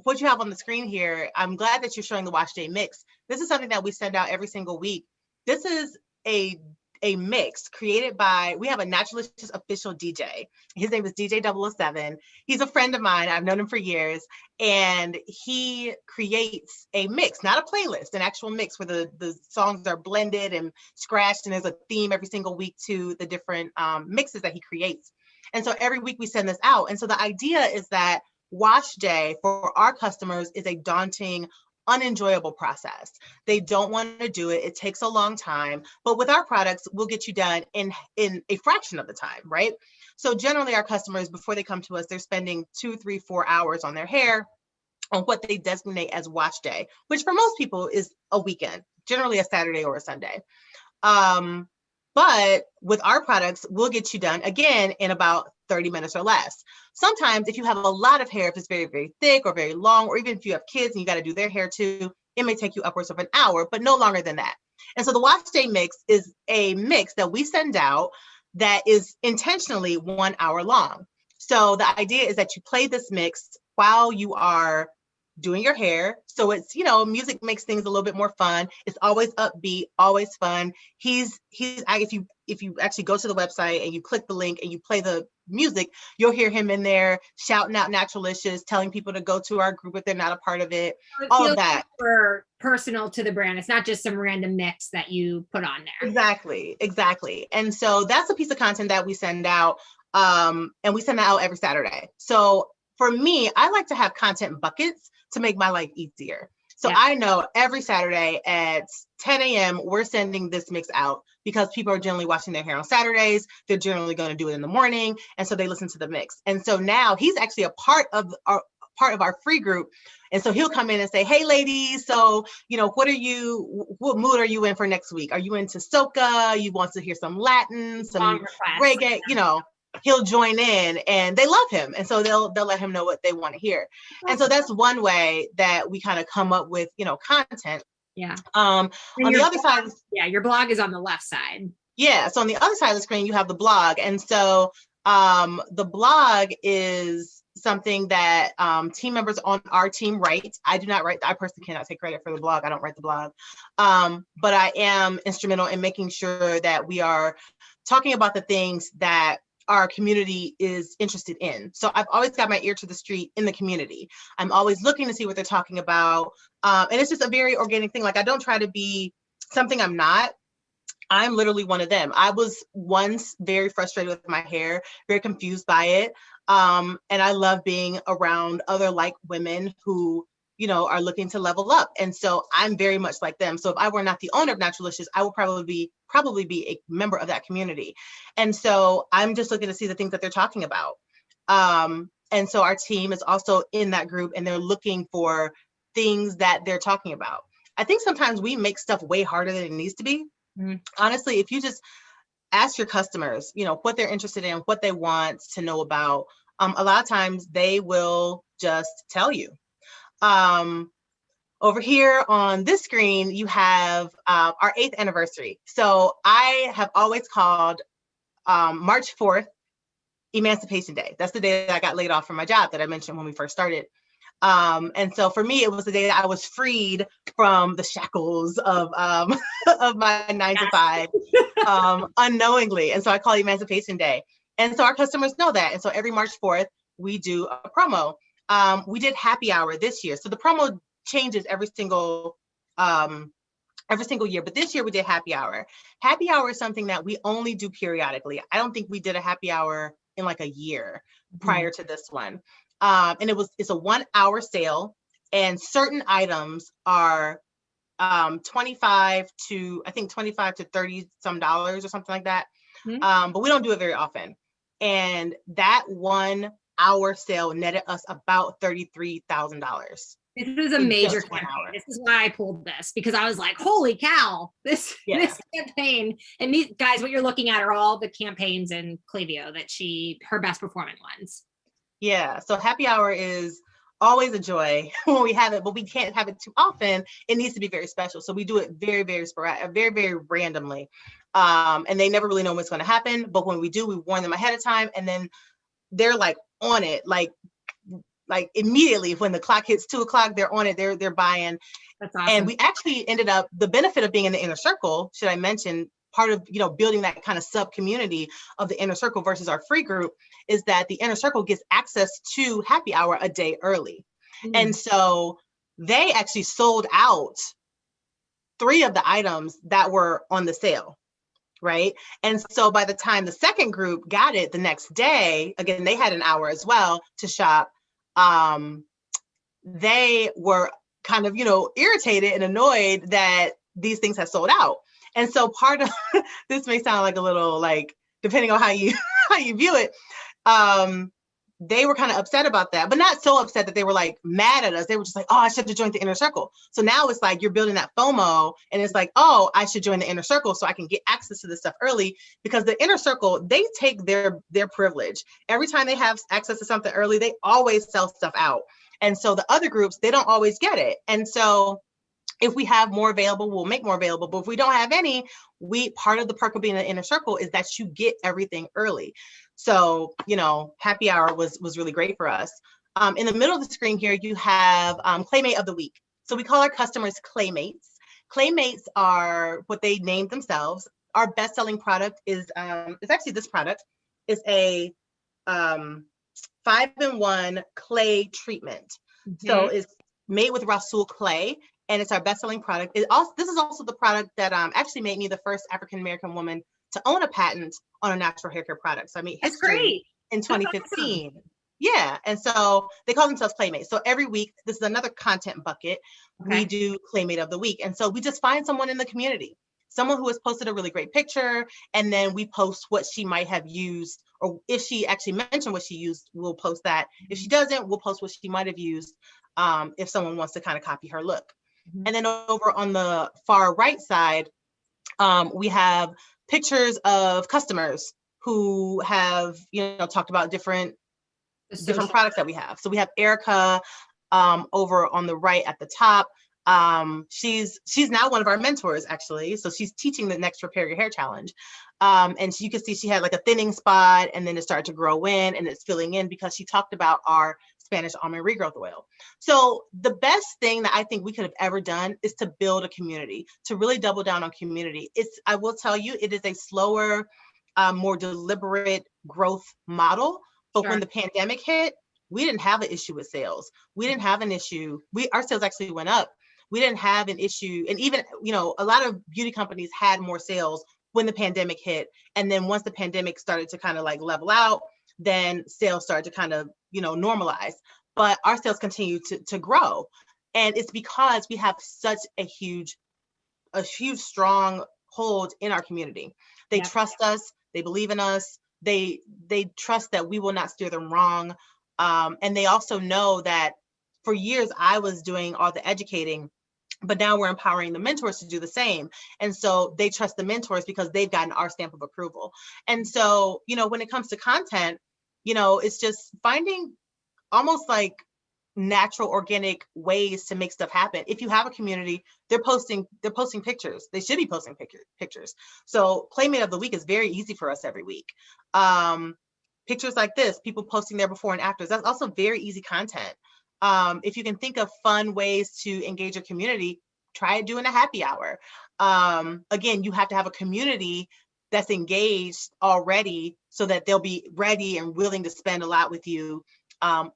what you have on the screen here, I'm glad that you're showing the wash day mix. This is something that we send out every single week. This is a mix created by, we have a Naturalicious official DJ. His name is DJ 007. He's a friend of mine. I've known him for years. And he creates a mix, not a playlist, an actual mix where the songs are blended and scratched. And there's a theme every single week to the different mixes that he creates. And so every week we send this out. And so the idea is that wash day for our customers is a daunting, unenjoyable process. They don't want to do it. It takes a long time, but with our products, we'll get you done in a fraction of the time, right? So generally our customers, before they come to us, they're spending 2, 3, 4 hours on their hair on what they designate as wash day, which for most people is a weekend, generally a Saturday or a Sunday. But with our products, we'll get you done again in about 30 minutes or less. Sometimes if you have a lot of hair, if it's very, very thick or very long, or even if you have kids and you got to do their hair too, it may take you upwards of an hour, but no longer than that. And so the wash day mix is a mix that we send out that is intentionally 1 hour long. So the idea is that you play this mix while you are doing your hair. So it's, music makes things a little bit more fun. It's always upbeat, always fun. If you actually go to the website and you click the link and you play the music, you'll hear him in there shouting out Naturalicious, telling people to go to our group if they're not a part of it. All of that. For personal to the brand. It's not just some random mix that you put on there. Exactly. And so that's a piece of content that we send out. And we send that out every Saturday. So for me, I like to have content buckets to make my life easier. So I know every Saturday at 10 a.m. we're sending this mix out because people are generally washing their hair on Saturdays. They're generally going to do it in the morning. And so they listen to the mix. And so now he's actually a part of our free group. And so he'll come in and say, hey, ladies, so, what mood are you in for next week? Are you into soca? You want to hear some Latin, some reggae, he'll join in, and they love him. And so they'll let him know what they want to hear. And so that's one way that we kind of come up with, content. Yeah. On the other side. Your blog is on the left side. Yeah. So on the other side of the screen, you have the blog. And so the blog is something that team members on our team write. I do not write. I personally cannot take credit for the blog. I don't write the blog. But I am instrumental in making sure that we are talking about the things that our community is interested in. So I've always got my ear to the street in the community. I'm always looking to see what they're talking about. And it's just a very organic thing. I don't try to be something I'm not. I'm literally one of them. I was once very frustrated with my hair, very confused by it. And I love being around other women who are looking to level up. And so I'm very much like them. So if I were not the owner of Naturalicious, I would probably be a member of that community. And so I'm just looking to see the things that they're talking about. And so our team is also in that group, and they're looking for things that they're talking about. I think sometimes we make stuff way harder than it needs to be. Mm-hmm. Honestly, if you just ask your customers, what they're interested in, what they want to know about, a lot of times they will just tell you. Over here on this screen, you have our 8th anniversary. So I have always called March 4th Emancipation Day. That's the day that I got laid off from my job that I mentioned when we first started. And so for me, it was the day that I was freed from the shackles of of my 9 to 5 unknowingly. And so I call it Emancipation Day. And so our customers know that. And so every March 4th, we do a promo. We did happy hour this year. So the promo changes every single year. But this year we did happy hour. Happy hour is something that we only do periodically. I don't think we did a happy hour in like a year prior to this one. And it's a 1 hour sale, and certain items are 25 to 30 some dollars or something like that. But we don't do it very often. And that 1 hour sale netted us about $33,000. This is a major campaign. This is why I pulled this, because I was like, holy cow, this campaign. And these guys, what you're looking at are all the campaigns in Klaviyo that her best performing ones. Yeah. So happy hour is always a joy when we have it, but we can't have it too often. It needs to be very special. So we do it very, very sporadic, very, very randomly. And they never really know what's going to happen. But when we do, we warn them ahead of time. And then they're like on it, like immediately when the clock hits 2 o'clock, they're on it, they're buying. That's awesome. And we actually ended up, the benefit of being in the inner circle, should I mention, part of building that kind of sub community of the inner circle versus our free group, is that the inner circle gets access to happy hour a day early. And so they actually sold out 3 of the items that were on the sale. Right. And so by the time the second group got it the next day, again, they had an hour as well to shop. They were kind of, irritated and annoyed that these things had sold out. And so part of this may sound like a little, like, depending on how you view it, they were kind of upset about that, but not so upset that they were like mad at us. They were just like, oh, I should have joined the inner circle. So now it's like you're building that FOMO, and it's like, oh, I should join the inner circle so I can get access to this stuff early, because the inner circle, they take their privilege. Every time they have access to something early, they always sell stuff out. And so the other groups, they don't always get it. And so if we have more available, we'll make more available. But if we don't have any, part of the perk of being in the inner circle is that you get everything early. So, happy hour was really great for us. In the middle of the screen here, you have Claymate of the Week. So we call our customers Claymates. Claymates are what they named themselves. Our best-selling product is actually this product. It's a 5-in-1 clay treatment. So it's made with Rasul clay, and it's our best-selling product. This is also the product that actually made me the first African-American woman to own a patent on a natural hair care product. So I made history in 2015. Awesome. Yeah. And so they call themselves Claymates. So every week, this is another content bucket. Okay. We do Claymate of the Week. And so we just find someone in the community, someone who has posted a really great picture, and then we post what she might have used, or if she actually mentioned what she used, we'll post that. If she doesn't, we'll post what she might have used if someone wants to kind of copy her look. And then over on the far right side, we have pictures of customers who have, talked about different products that we have. So we have Erica over on the right at the top. She's now one of our mentors, actually. So she's teaching the next Repair Your Hair Challenge. And you can see she had like a thinning spot, and then it started to grow in, and it's filling in because she talked about our Spanish almond regrowth oil. So the best thing that I think we could have ever done is to build a community, to really double down on community. I will tell you, it is a slower, more deliberate growth model. But when the pandemic hit, we didn't have an issue with sales. We didn't have an issue. Our sales actually went up. We didn't have an issue. And even, a lot of beauty companies had more sales when the pandemic hit. And then once the pandemic started to kind of like level out, then sales started to kind of, normalize. But our sales continue to grow. And it's because we have such a huge strong hold in our community. They trust us, they believe in us, they trust that we will not steer them wrong. And they also know that for years I was doing all the educating, but now we're empowering the mentors to do the same. And so they trust the mentors because they've gotten our stamp of approval. And so, when it comes to content, it's just finding almost like natural, organic ways to make stuff happen. If you have a community, they're posting pictures. They should be posting pictures. So Playmate of the Week is very easy for us every week. Pictures like this, people posting their before and afters, that's also very easy content. If you can think of fun ways to engage your community, try doing a happy hour. Again, you have to have a community that's engaged already so that they'll be ready and willing to spend a lot with you.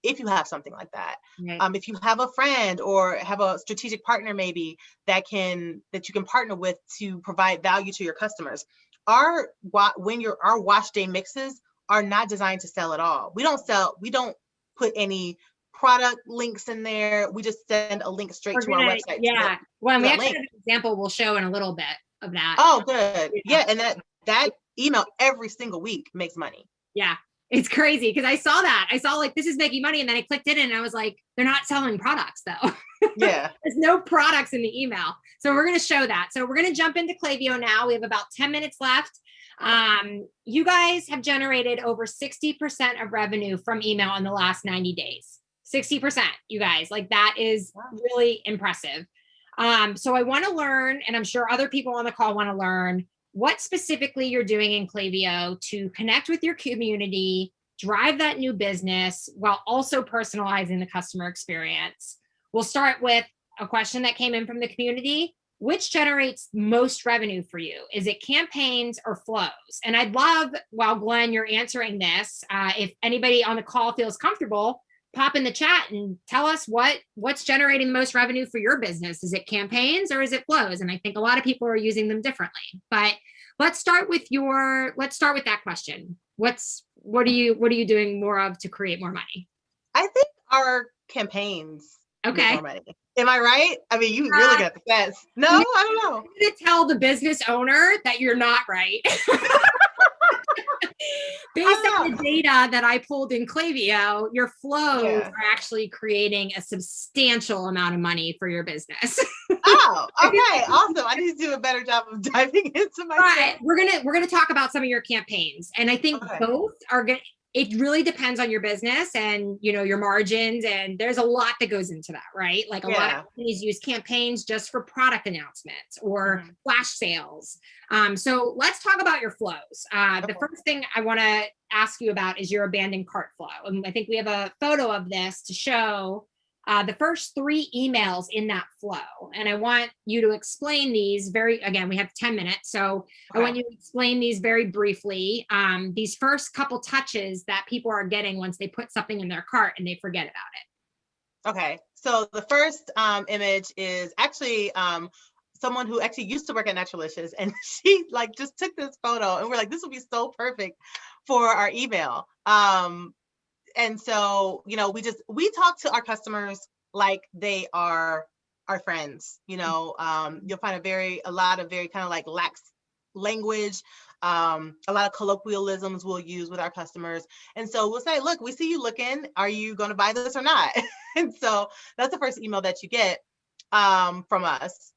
If you have something like that, right. If you have a friend or have a strategic partner, maybe that you can partner with to provide value to your customers. Our wash day mixes are not designed to sell at all. We don't put any product links in there. We just send a link straight to our website. Yeah. Well, we actually have an example we'll show in a little bit of that. Oh, good. Yeah. And that email every single week makes money. Yeah. It's crazy because I saw that. I saw like, this is making money. And then I clicked in and I was like, they're not selling products though. Yeah. There's no products in the email. So we're going to show that. So we're going to jump into Klaviyo now. We have about 10 minutes left. You guys have generated over 60% of revenue from email in the last 90 days. 60%, you guys, like that is really impressive. So I want to learn, and I'm sure other people on the call want to learn, what specifically you're doing in Klaviyo to connect with your community, drive that new business while also personalizing the customer experience. We'll start with a question that came in from the community. Which generates most revenue for you? Is it campaigns or flows? And I'd love, while Glenn, you're answering this, if anybody on the call feels comfortable, pop in the chat and tell us what's generating the most revenue for your business. Is it campaigns or is it flows? And I think a lot of people are using them differently, but let's start with that question. What are you doing more of to create more money? I think our campaigns. Okay. More money. Am I right? I mean, you really got the sense. No, I don't know. I'm going to tell the business owner that you're not right. Based on the data that I pulled in Klaviyo, your flows are actually creating a substantial amount of money for your business. Oh, okay, awesome. I need to do a better job of diving into my. Right, we're gonna talk about some of your campaigns, and I think both are good. It really depends on your business and your margins, and there's a lot that goes into that, right? Like a lot of companies use campaigns just for product announcements or flash sales. So let's talk about your flows. The first thing I want to ask you about is your abandoned cart flow. And I think we have a photo of this to show the first 3 emails in that flow. And I want you to explain these again, we have 10 minutes. So I want you to explain these very briefly. These first couple touches that people are getting once they put something in their cart and they forget about it. Okay. So the first image is actually someone who actually used to work at Naturalicious, and she just took this photo and we're like, this would be so perfect for our email. And so, we talk to our customers like they are our friends. You'll find a lot of very kind of like lax language, a lot of colloquialisms we'll use with our customers. And so we'll say, look, we see you looking, are you going to buy this or not? And so that's the first email that you get from us,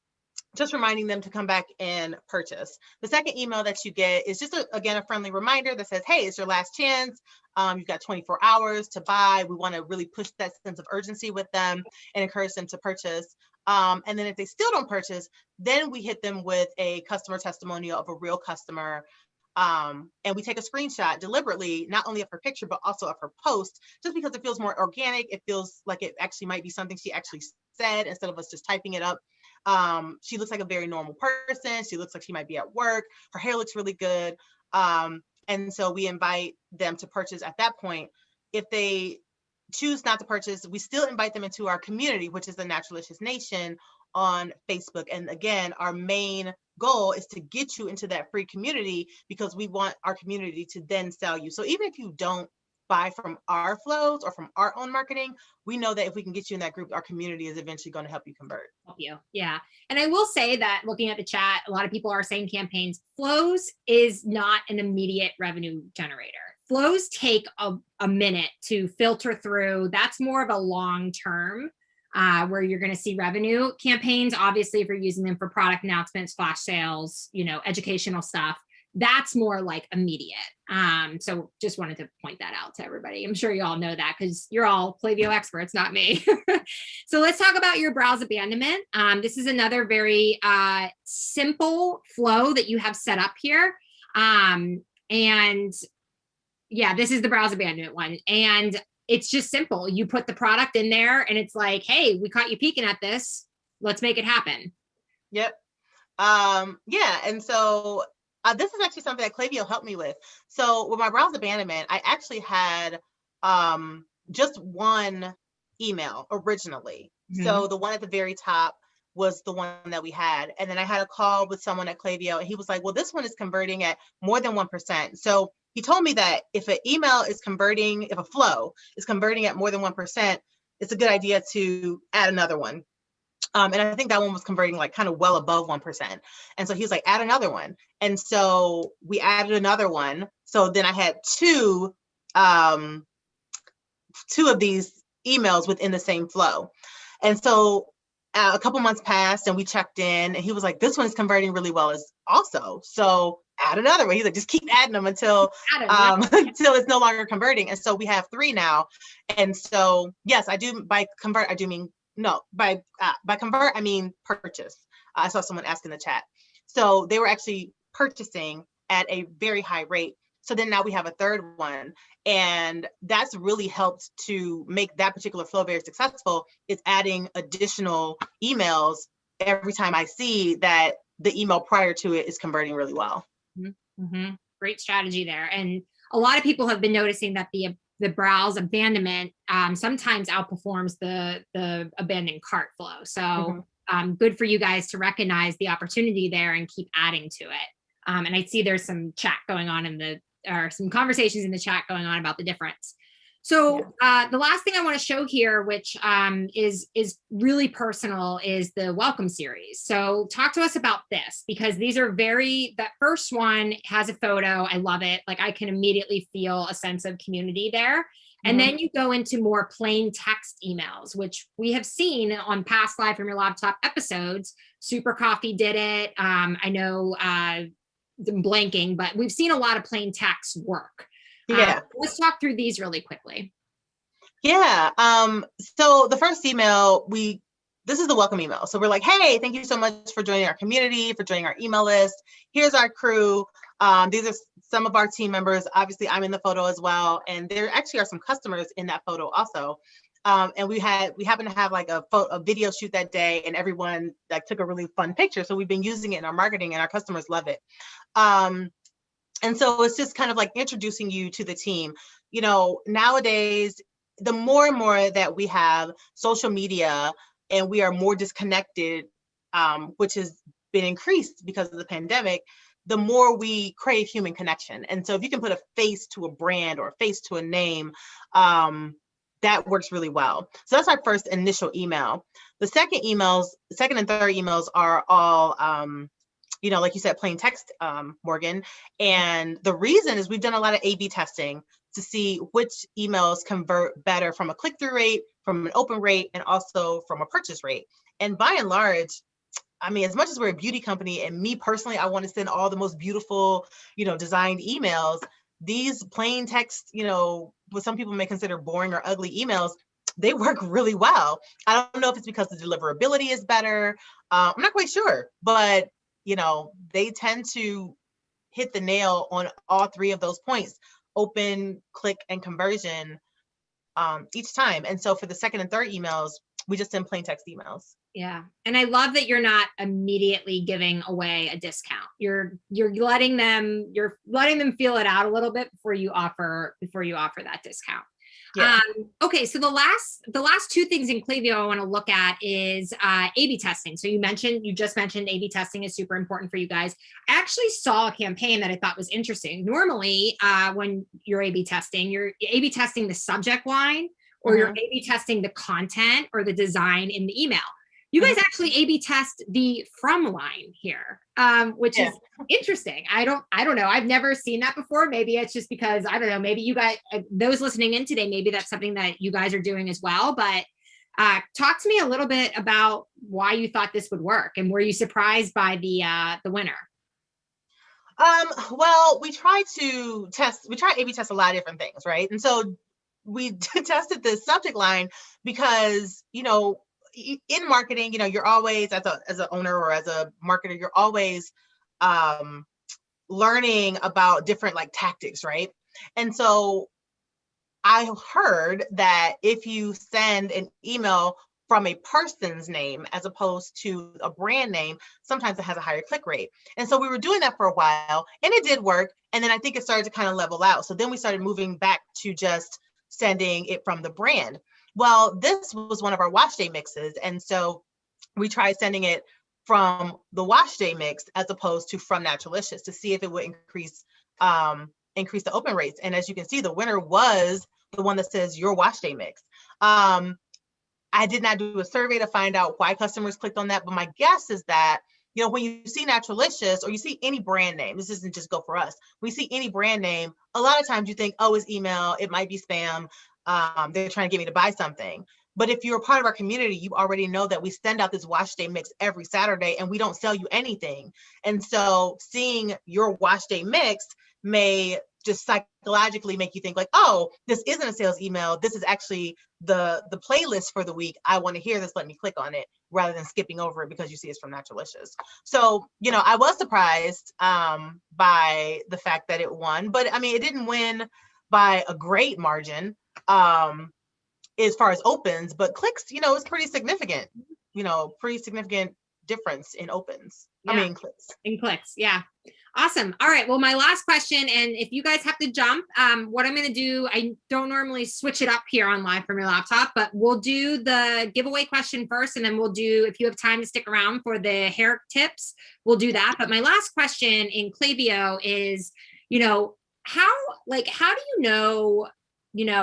just reminding them to come back and purchase. The second email that you get is just, a friendly reminder that says, hey, it's your last chance. You've got 24 hours to buy. We want to really push that sense of urgency with them and encourage them to purchase. And then if they still don't purchase, then we hit them with a customer testimonial of a real customer. And we take a screenshot deliberately, not only of her picture, but also of her post, just because it feels more organic. It feels like it actually might be something she actually said instead of us just typing it up. She looks like a very normal person. She looks like she might be at work. Her hair looks really good. And so we invite them to purchase at that point. If they choose not to purchase, we still invite them into our community, which is the Naturalicious Nation on Facebook. And again, our main goal is to get you into that free community because we want our community to then sell you. So even if you don't buy from our flows or from our own marketing, we know that if we can get you in that group, our community is eventually going to help you convert. Help you. Yeah. And I will say that looking at the chat, a lot of people are saying campaigns. Flows is not an immediate revenue generator. Flows take a minute to filter through. That's more of a long term where you're going to see revenue. Campaigns, obviously, if you're using them for product announcements, flash sales, educational stuff, that's more like immediate. So just wanted to point that out to everybody. I'm sure you all know that because you're all Klaviyo experts, not me. So let's talk about your browse abandonment. This is another very simple flow that you have set up here. And yeah, this is the browse abandonment one. And it's just simple. You put the product in there and it's like, hey, we caught you peeking at this. Let's make it happen. Yep. Yeah. And so this is actually something that Klaviyo helped me with. So with my browse abandonment, I actually had just one email originally. Mm-hmm. So the one at the very top was the one that we had. And then I had a call with someone at Klaviyo and he was like, well, this one is converting at more than 1%. So he told me that if an email is converting, if a flow is converting at more than 1%, it's a good idea to add another one. And I think that one was converting like kind of well above 1%. And so he was like, add another one. And so we added another one. So then I had two of these emails within the same flow. And so a couple months passed and we checked in and he was like, this one is converting really well as also. So add another one. He's like, just keep adding them until until it's no longer converting. And so we have 3 now. And so yes, I do by convert, I do mean no, by convert, I mean purchase. I saw someone ask in the chat. So they were actually purchasing at a very high rate. So then now we have a third one. And that's really helped to make that particular flow very successful, is adding additional emails every time I see that the email prior to it is converting really well. Mm-hmm. Great strategy there. And a lot of people have been noticing that the browse abandonment sometimes outperforms the abandoned cart flow. So good for you guys to recognize the opportunity there and keep adding to it. And I see there's some chat going on or some conversations in the chat going on about the difference. So the last thing I want to show here, which is really personal, is the welcome series. So talk to us about this, because these are that first one has a photo. I love it. Like I can immediately feel a sense of community there. And then you go into more plain text emails, which we have seen on past Live from Your Laptop episodes. Super Coffee did it. I know I'm blanking, but we've seen a lot of plain text work. Yeah. Let's talk through these really quickly. Yeah. So the first email, this is the welcome email. So we're like, hey, thank you so much for joining our community, for joining our email list. Here's our crew. These are some of our team members. Obviously, I'm in the photo as well. And there actually are some customers in that photo also. And we happened to have like a video shoot that day, and everyone like took a really fun picture. So we've been using it in our marketing and our customers love it. And so it's just kind of like introducing you to the team. Nowadays, the more and more that we have social media and we are more disconnected, which has been increased because of the pandemic, the more we crave human connection. And so if you can put a face to a brand or a face to a name, that works really well. So that's our first initial email. The second and third emails are all, like you said, plain text, Morgan. And the reason is we've done a lot of A/B testing to see which emails convert better from a click-through rate, from an open rate, and also from a purchase rate. And by and large, I mean, as much as we're a beauty company, and me personally, I want to send all the most beautiful, designed emails, these plain text, what some people may consider boring or ugly emails, they work really well. I don't know if it's because the deliverability is better. I'm not quite sure, but they tend to hit the nail on all 3 of those points: open, click, and conversion each time. And so for the second and third emails, we just send plain text emails. Yeah. And I love that you're not immediately giving away a discount. You're letting them feel it out a little bit before you offer that discount. Yeah. Okay, so the last two things in Klaviyo I want to look at is A/B testing. So you just mentioned A/B testing is super important for you guys. I actually saw a campaign that I thought was interesting. Normally, when you're you're A/B testing the subject line, or you're A/B testing the content or the design in the email. You guys actually A/B test the from line here, which is interesting. I don't know. I've never seen that before. Maybe it's just because, I don't know, maybe you guys, those listening in today, maybe that's something that you guys are doing as well. But talk to me a little bit about why you thought this would work, and were you surprised by the winner? Well, we try A/B test a lot of different things, right? And so we tested the subject line because, in marketing, you're always, as an owner or as a marketer, you're always learning about different like tactics, right? And so I heard that if you send an email from a person's name as opposed to a brand name, sometimes it has a higher click rate. And so we were doing that for a while, and it did work. And then I think it started to kind of level out. So then we started moving back to just sending it from the brand. Well, this was one of our wash day mixes. And so we tried sending it from the wash day mix as opposed to from Naturalicious to see if it would increase the open rates. And as you can see, the winner was the one that says your wash day mix. I did not do a survey to find out why customers clicked on that, but my guess is that, when you see Naturalicious or you see any brand name, this isn't just Go For Us, we see any brand name, a lot of times you think, oh, it's email, it might be spam, they're trying to get me to buy something. But if you're a part of our community, you already know that we send out this wash day mix every Saturday and we don't sell you anything. And so seeing your wash day mix may just psychologically make you think like, oh, this isn't a sales email. This is actually the playlist for the week. I want to hear this. Let me click on it, rather than skipping over it because you see it's from Naturalicious. So, I was surprised by the fact that it won, but I mean, it didn't win by a great margin as far as opens, but clicks, it's pretty significant, pretty significant difference in opens. Yeah. I mean, clicks. In clicks. Yeah. Awesome. All right. Well, my last question, and if you guys have to jump, what I'm going to do, I don't normally switch it up here on Live From Your Laptop, but we'll do the giveaway question first, and then we'll do, if you have time to stick around for the hair tips, we'll do that. But my last question in Klaviyo is, how do you know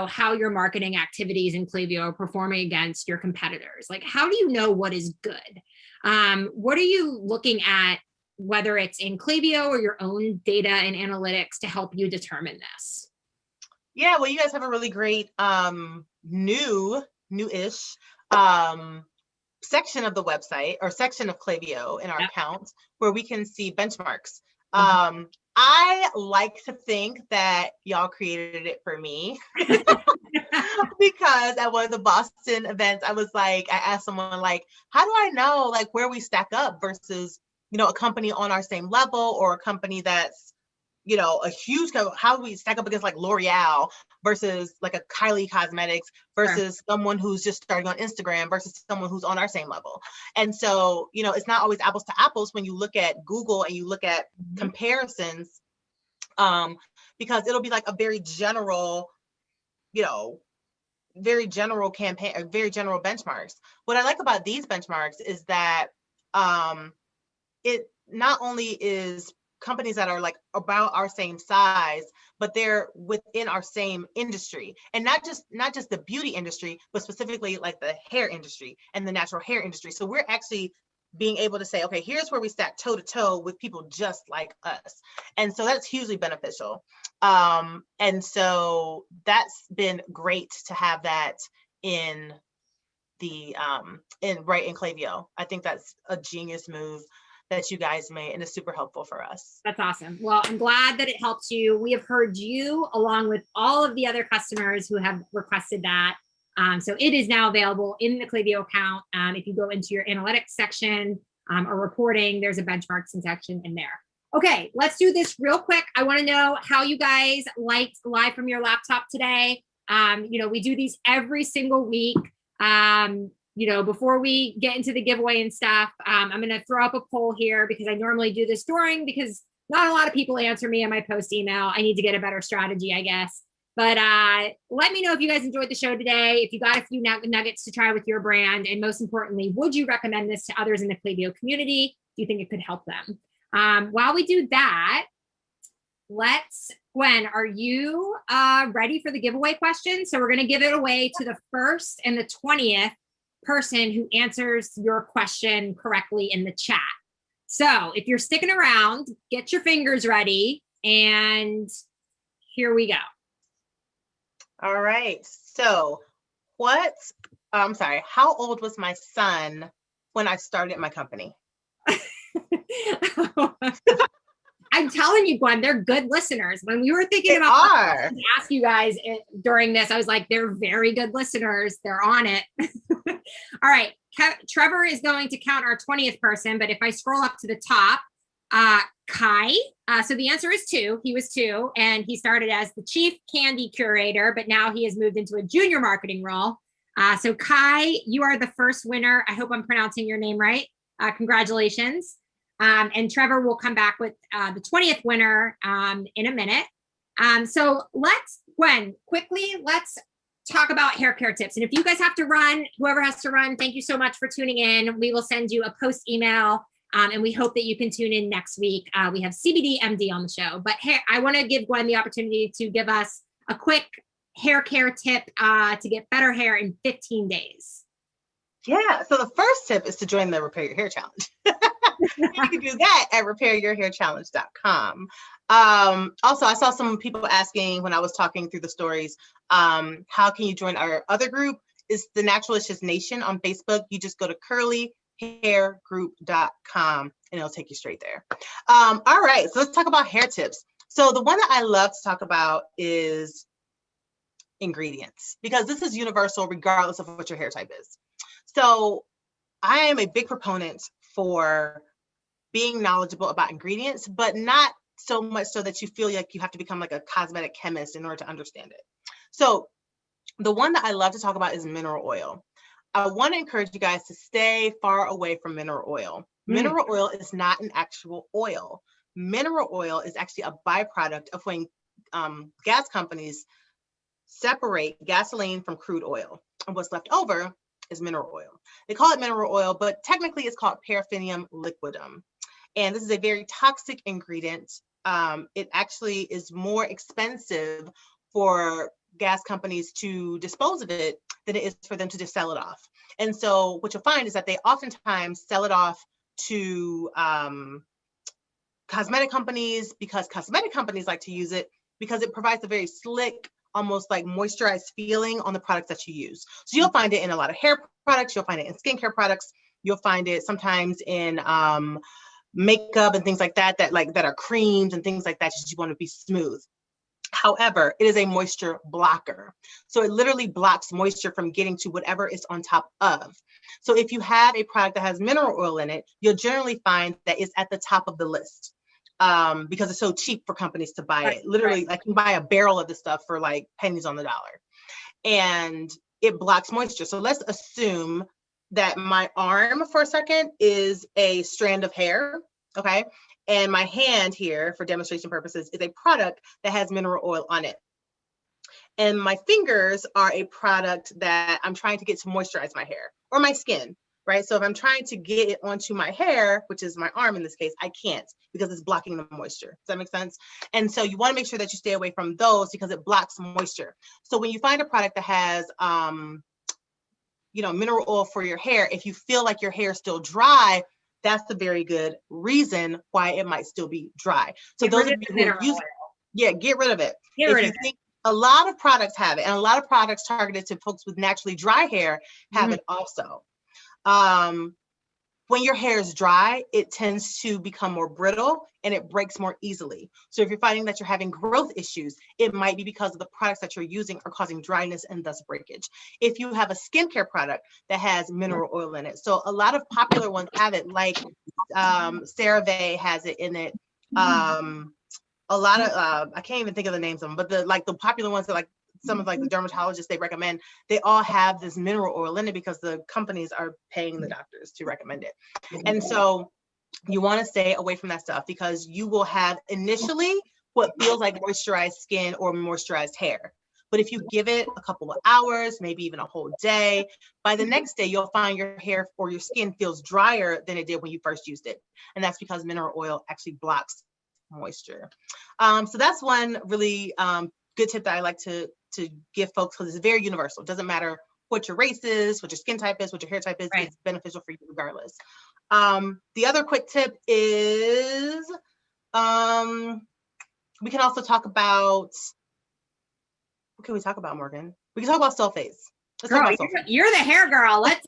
how your marketing activities in Klaviyo are performing against your competitors? Like, how do you know what is good? What are you looking at, whether it's in Klaviyo or your own data and analytics, to help you determine this? Yeah, well, you guys have a really great new-ish section of the website, or section of Klaviyo in our account, where we can see benchmarks. I like to think that y'all created it for me because at one of the Boston events, I asked someone like, how do I know like where we stack up versus, a company on our same level, or a company that's, a huge, how do we stack up against like L'Oreal versus like a Kylie Cosmetics versus someone who's just starting on Instagram versus someone who's on our same level. And so, it's not always apples to apples when you look at Google and you look at comparisons, because it'll be like a very general, campaign, or very general benchmarks. What I like about these benchmarks is that it not only is companies that are like about our same size, but they're within our same industry, and not just the beauty industry, but specifically like the hair industry and the natural hair industry. So we're actually being able to say, okay, here's where we stack toe to toe with people just like us. And so that's hugely beneficial. And so that's been great to have that in the in Klaviyo. I think that's a genius move that you guys made, and it's super helpful for us. That's awesome. Well, I'm glad that it helps you. We have heard you along with all of the other customers who have requested that. So it is now available in the Klaviyo account. If you go into your analytics section or reporting, there's a benchmarks section in there. Okay, let's do this real quick. I want to know how you guys liked Live From Your Laptop today. We do these every single week. Before we get into the giveaway and stuff, I'm going to throw up a poll here because I normally do this because not a lot of people answer me on my post email. I need to get a better strategy, I guess. But let me know if you guys enjoyed the show today, if you got a few nuggets to try with your brand, and most importantly, would you recommend this to others in the Klaviyo community? Do you think it could help them? While we do that, Gwen, are you ready for the giveaway question? So we're going to give it away to the 1st and the 20th person who answers your question correctly in the chat. So if you're sticking around, get your fingers ready, and here we go. All right. So how old was my son when I started my company? I'm telling you, Gwen, they're good listeners. When we were thinking about to ask you guys during this, I was like, they're very good listeners. They're on it. All right. Trevor is going to count our 20th person, but if I scroll up to the top, Kai. So the answer is 2. He was 2, and he started as the chief candy curator, but now he has moved into a junior marketing role. So Kai, you are the first winner. I hope I'm pronouncing your name right. Congratulations. And Trevor will come back with the 20th winner in a minute. So Gwen, quickly, let's talk about hair care tips. And if you guys have to run, whoever has to run, thank you so much for tuning in. We will send you a post email, and we hope that you can tune in next week. We have CBD MD on the show. But I want to give Gwen the opportunity to give us a quick hair care tip to get better hair in 15 days. Yeah, so the first tip is to join the Repair Your Hair Challenge. You can do that at repairyourhairchallenge.com. Also, I saw some people asking when I was talking through the stories, how can you join our other group? It's the Naturalicious Nation on Facebook. You just go to curlyhairgroup.com and it'll take you straight there. All right, so let's talk about hair tips. So the one that I love to talk about is ingredients, because this is universal regardless of what your hair type is. So I am a big proponent for being knowledgeable about ingredients, but not so much so that you feel like you have to become like a cosmetic chemist in order to understand it. So the one that I love to talk about is mineral oil. I want to encourage you guys to stay far away from mineral oil. Mineral oil is not an actual oil. Mineral oil is actually a byproduct of when gas companies separate gasoline from crude oil, and what's left over is mineral oil. They call it mineral oil, but technically it's called paraffinium liquidum. And this is a very toxic ingredient. It actually is more expensive for gas companies to dispose of it than it is for them to just sell it off. And so what you'll find is that they oftentimes sell it off to cosmetic companies, because cosmetic companies like to use it because it provides a very slick, almost like moisturized feeling on the products that you use. So you'll find it in a lot of hair products, you'll find it in skincare products, you'll find it sometimes in makeup and things like that, that are creams and things like that, just you want to be smooth. However, it is a moisture blocker. So it literally blocks moisture from getting to whatever is on top of. So if you have a product that has mineral oil in it, you'll generally find that it's at the top of the list. Because it's so cheap for companies to buy it. Literally, like you can buy a barrel of this stuff for like pennies on the dollar. And it blocks moisture. So let's assume that my arm for a second is a strand of hair, okay? And my hand here, for demonstration purposes, is a product that has mineral oil on it. And my fingers are a product that I'm trying to get to moisturize my hair or my skin, right? So if I'm trying to get it onto my hair, which is my arm in this case, I can't because it's blocking the moisture. Does that make sense? And so you want to make sure that you stay away from those because it blocks moisture. So when you find a product that has, mineral oil for your hair, if you feel like your hair is still dry, that's a very good reason why it might still be dry. So those of you who use, get rid of it. A lot of products have it, and a lot of products targeted to folks with naturally dry hair have it also. When your hair is dry, it tends to become more brittle and it breaks more easily. So if you're finding that you're having growth issues, it might be because of the products that you're using are causing dryness and thus breakage. If you have a skincare product that has mineral oil in it, so a lot of popular ones have it, like CeraVe has it in it. A lot of I can't even think of the names of them, but the popular ones that some of the dermatologists they recommend, they all have this mineral oil in it because the companies are paying the doctors to recommend it. And so you want to stay away from that stuff because you will have initially what feels like moisturized skin or moisturized hair. But if you give it a couple of hours, maybe even a whole day, by the next day, you'll find your hair or your skin feels drier than it did when you first used it. And that's because mineral oil actually blocks moisture. So that's one really good tip that I like to give folks, because it's very universal. It doesn't matter what your race is, what your skin type is, what your hair type is, Right. It's beneficial for you regardless. The other quick tip is we can also talk about, what can we talk about, Morgan? We can talk about sulfates. Let's Girl, talk about sulfates. you're the hair girl. Let's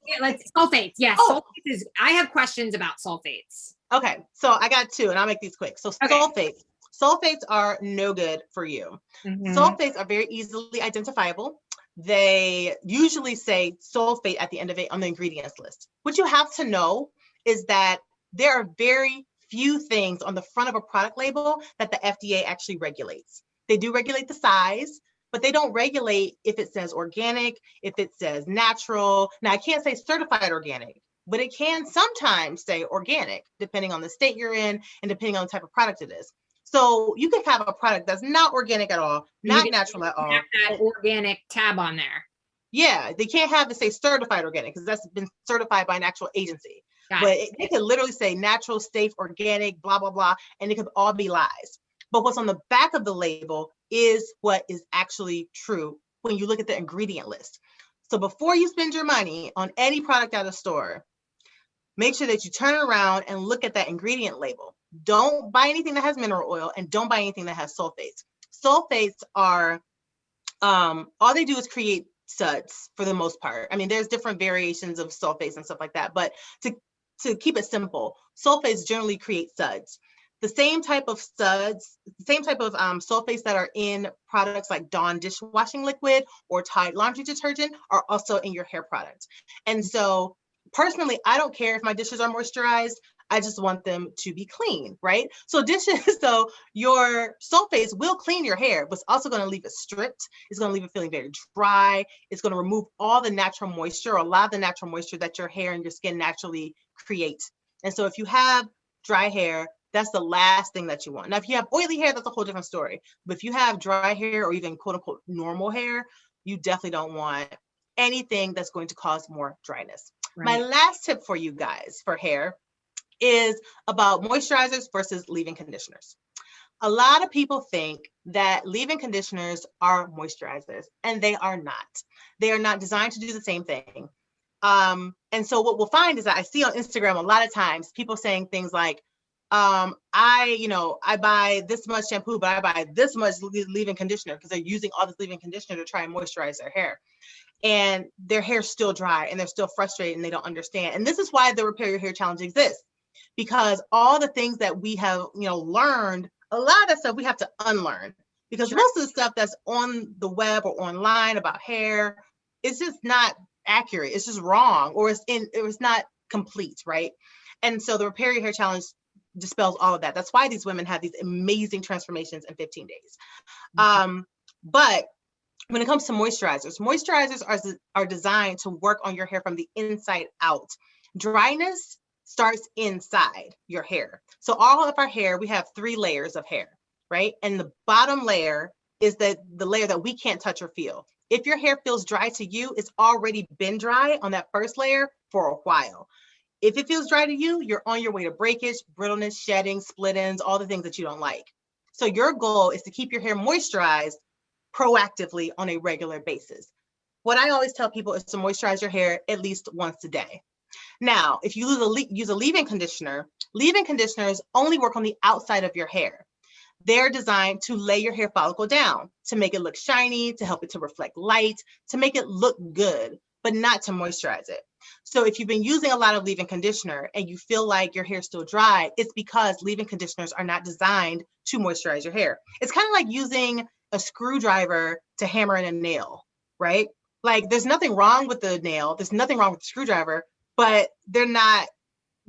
sulfates. Yes, Oh. sulfates is. I have questions about sulfates. Okay, so I got two, and I'll make these quick. So Okay. Sulfates are no good for you. Mhm. Sulfates are very easily identifiable. They usually say sulfate at the end of it on the ingredients list. What you have to know is that there are very few things on the front of a product label that the FDA actually regulates. They do regulate the size, but they don't regulate if it says organic, if it says natural. Now, I can't say certified organic, but it can sometimes say organic, depending on the state you're in and depending on the type of product it is. So you can have a product that's not organic at all, not natural at all. Have that organic tab on there. Yeah, they can't have it say certified organic because that's been certified by an actual agency. But they could literally say natural, safe, organic, blah, blah, blah, and it could all be lies. But what's on the back of the label is what is actually true when you look at the ingredient list. So before you spend your money on any product at a store, make sure that you turn around and look at that ingredient label. Don't buy anything that has mineral oil, and don't buy anything that has sulfates. Sulfates are, all they do is create suds for the most part. I mean, there's different variations of sulfates and stuff like that, but to keep it simple, sulfates generally create suds. The same type of suds, the same type of sulfates that are in products like Dawn dishwashing liquid or Tide laundry detergent are also in your hair products. And so personally, I don't care if my dishes are moisturized. I just want them to be clean, right? So so your sulfates will clean your hair, but it's also going to leave it stripped. It's going to leave it feeling very dry. It's going to remove all the natural moisture, or a lot of the natural moisture that your hair and your skin naturally create. And so if you have dry hair, that's the last thing that you want. Now, if you have oily hair, that's a whole different story. But if you have dry hair or even quote unquote normal hair, you definitely don't want anything that's going to cause more dryness. Right. My last tip for you guys for hair is about moisturizers versus leave-in conditioners. A lot of people think that leave-in conditioners are moisturizers, and they are not. They are not designed to do the same thing. And so what we'll find is that I see on Instagram a lot of times people saying things like, I buy this much shampoo, but I buy this much leave-in conditioner, because they're using all this leave-in conditioner to try and moisturize their hair. And their hair's still dry and they're still frustrated and they don't understand. And this is why the Repair Your Hair Challenge exists, because all the things that we have, learned, a lot of that stuff we have to unlearn, because most of the stuff that's on the web or online about hair is just not accurate. It's just wrong, or it was not complete, right? And so the Repair Your Hair Challenge dispels all of that. That's why these women have these amazing transformations in 15 days. But when it comes to moisturizers are designed to work on your hair from the inside out. Dryness starts inside your hair. So all of our hair, we have 3 layers of hair, right? And the bottom layer is the layer that we can't touch or feel. If your hair feels dry to you, it's already been dry on that first layer for a while. If it feels dry to you, you're on your way to breakage, brittleness, shedding, split ends, all the things that you don't like. So your goal is to keep your hair moisturized proactively on a regular basis. What I always tell people is to moisturize your hair at least once a day. Now, if you use a leave-in conditioner, leave-in conditioners only work on the outside of your hair. They're designed to lay your hair follicle down, to make it look shiny, to help it to reflect light, to make it look good, but not to moisturize it. So if you've been using a lot of leave-in conditioner and you feel like your hair is still dry, it's because leave-in conditioners are not designed to moisturize your hair. It's kind of like using a screwdriver to hammer in a nail, right? Like, there's nothing wrong with the nail, there's nothing wrong with the screwdriver, but the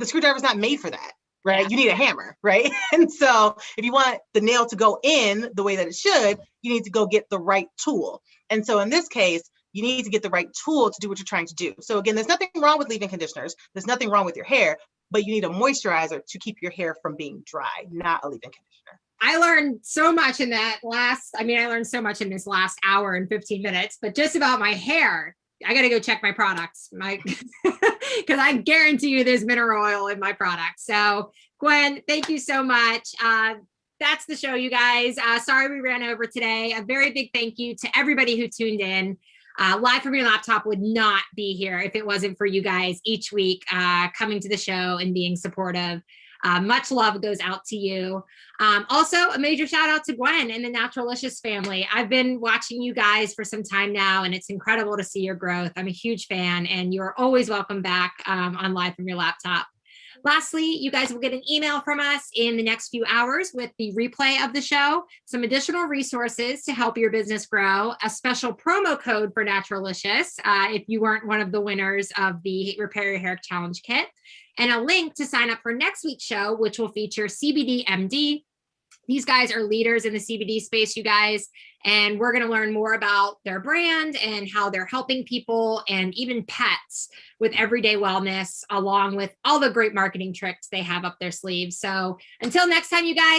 screwdriver's not made for that, right? Yeah. You need a hammer, right? And so if you want the nail to go in the way that it should, you need to go get the right tool. And so in this case, you need to get the right tool to do what you're trying to do. So again, there's nothing wrong with leave-in conditioners, there's nothing wrong with your hair, but you need a moisturizer to keep your hair from being dry, not a leave-in conditioner. I learned so much in I learned so much in this last hour and 15 minutes, but just about my hair. I got to go check my products, because I guarantee you there's mineral oil in my product. So Gwen, thank you so much. That's the show, you guys. Sorry we ran over today. A very big thank you to everybody who tuned in. Live from Your Laptop would not be here if it wasn't for you guys each week coming to the show and being supportive. Much love goes out to you. Also, a major shout out to Gwen and the Naturalicious family. I've been watching you guys for some time now, and it's incredible to see your growth. I'm a huge fan, and you're always welcome back on Live from Your Laptop. Lastly, you guys will get an email from us in the next few hours with the replay of the show, some additional resources to help your business grow, a special promo code for Naturalicious if you weren't one of the winners of the Repair Your Hair Challenge Kit, and a link to sign up for next week's show, which will feature CBD MD. These guys are leaders in the CBD space, you guys, and we're going to learn more about their brand and how they're helping people and even pets with everyday wellness, along with all the great marketing tricks they have up their sleeves. So until next time, you guys,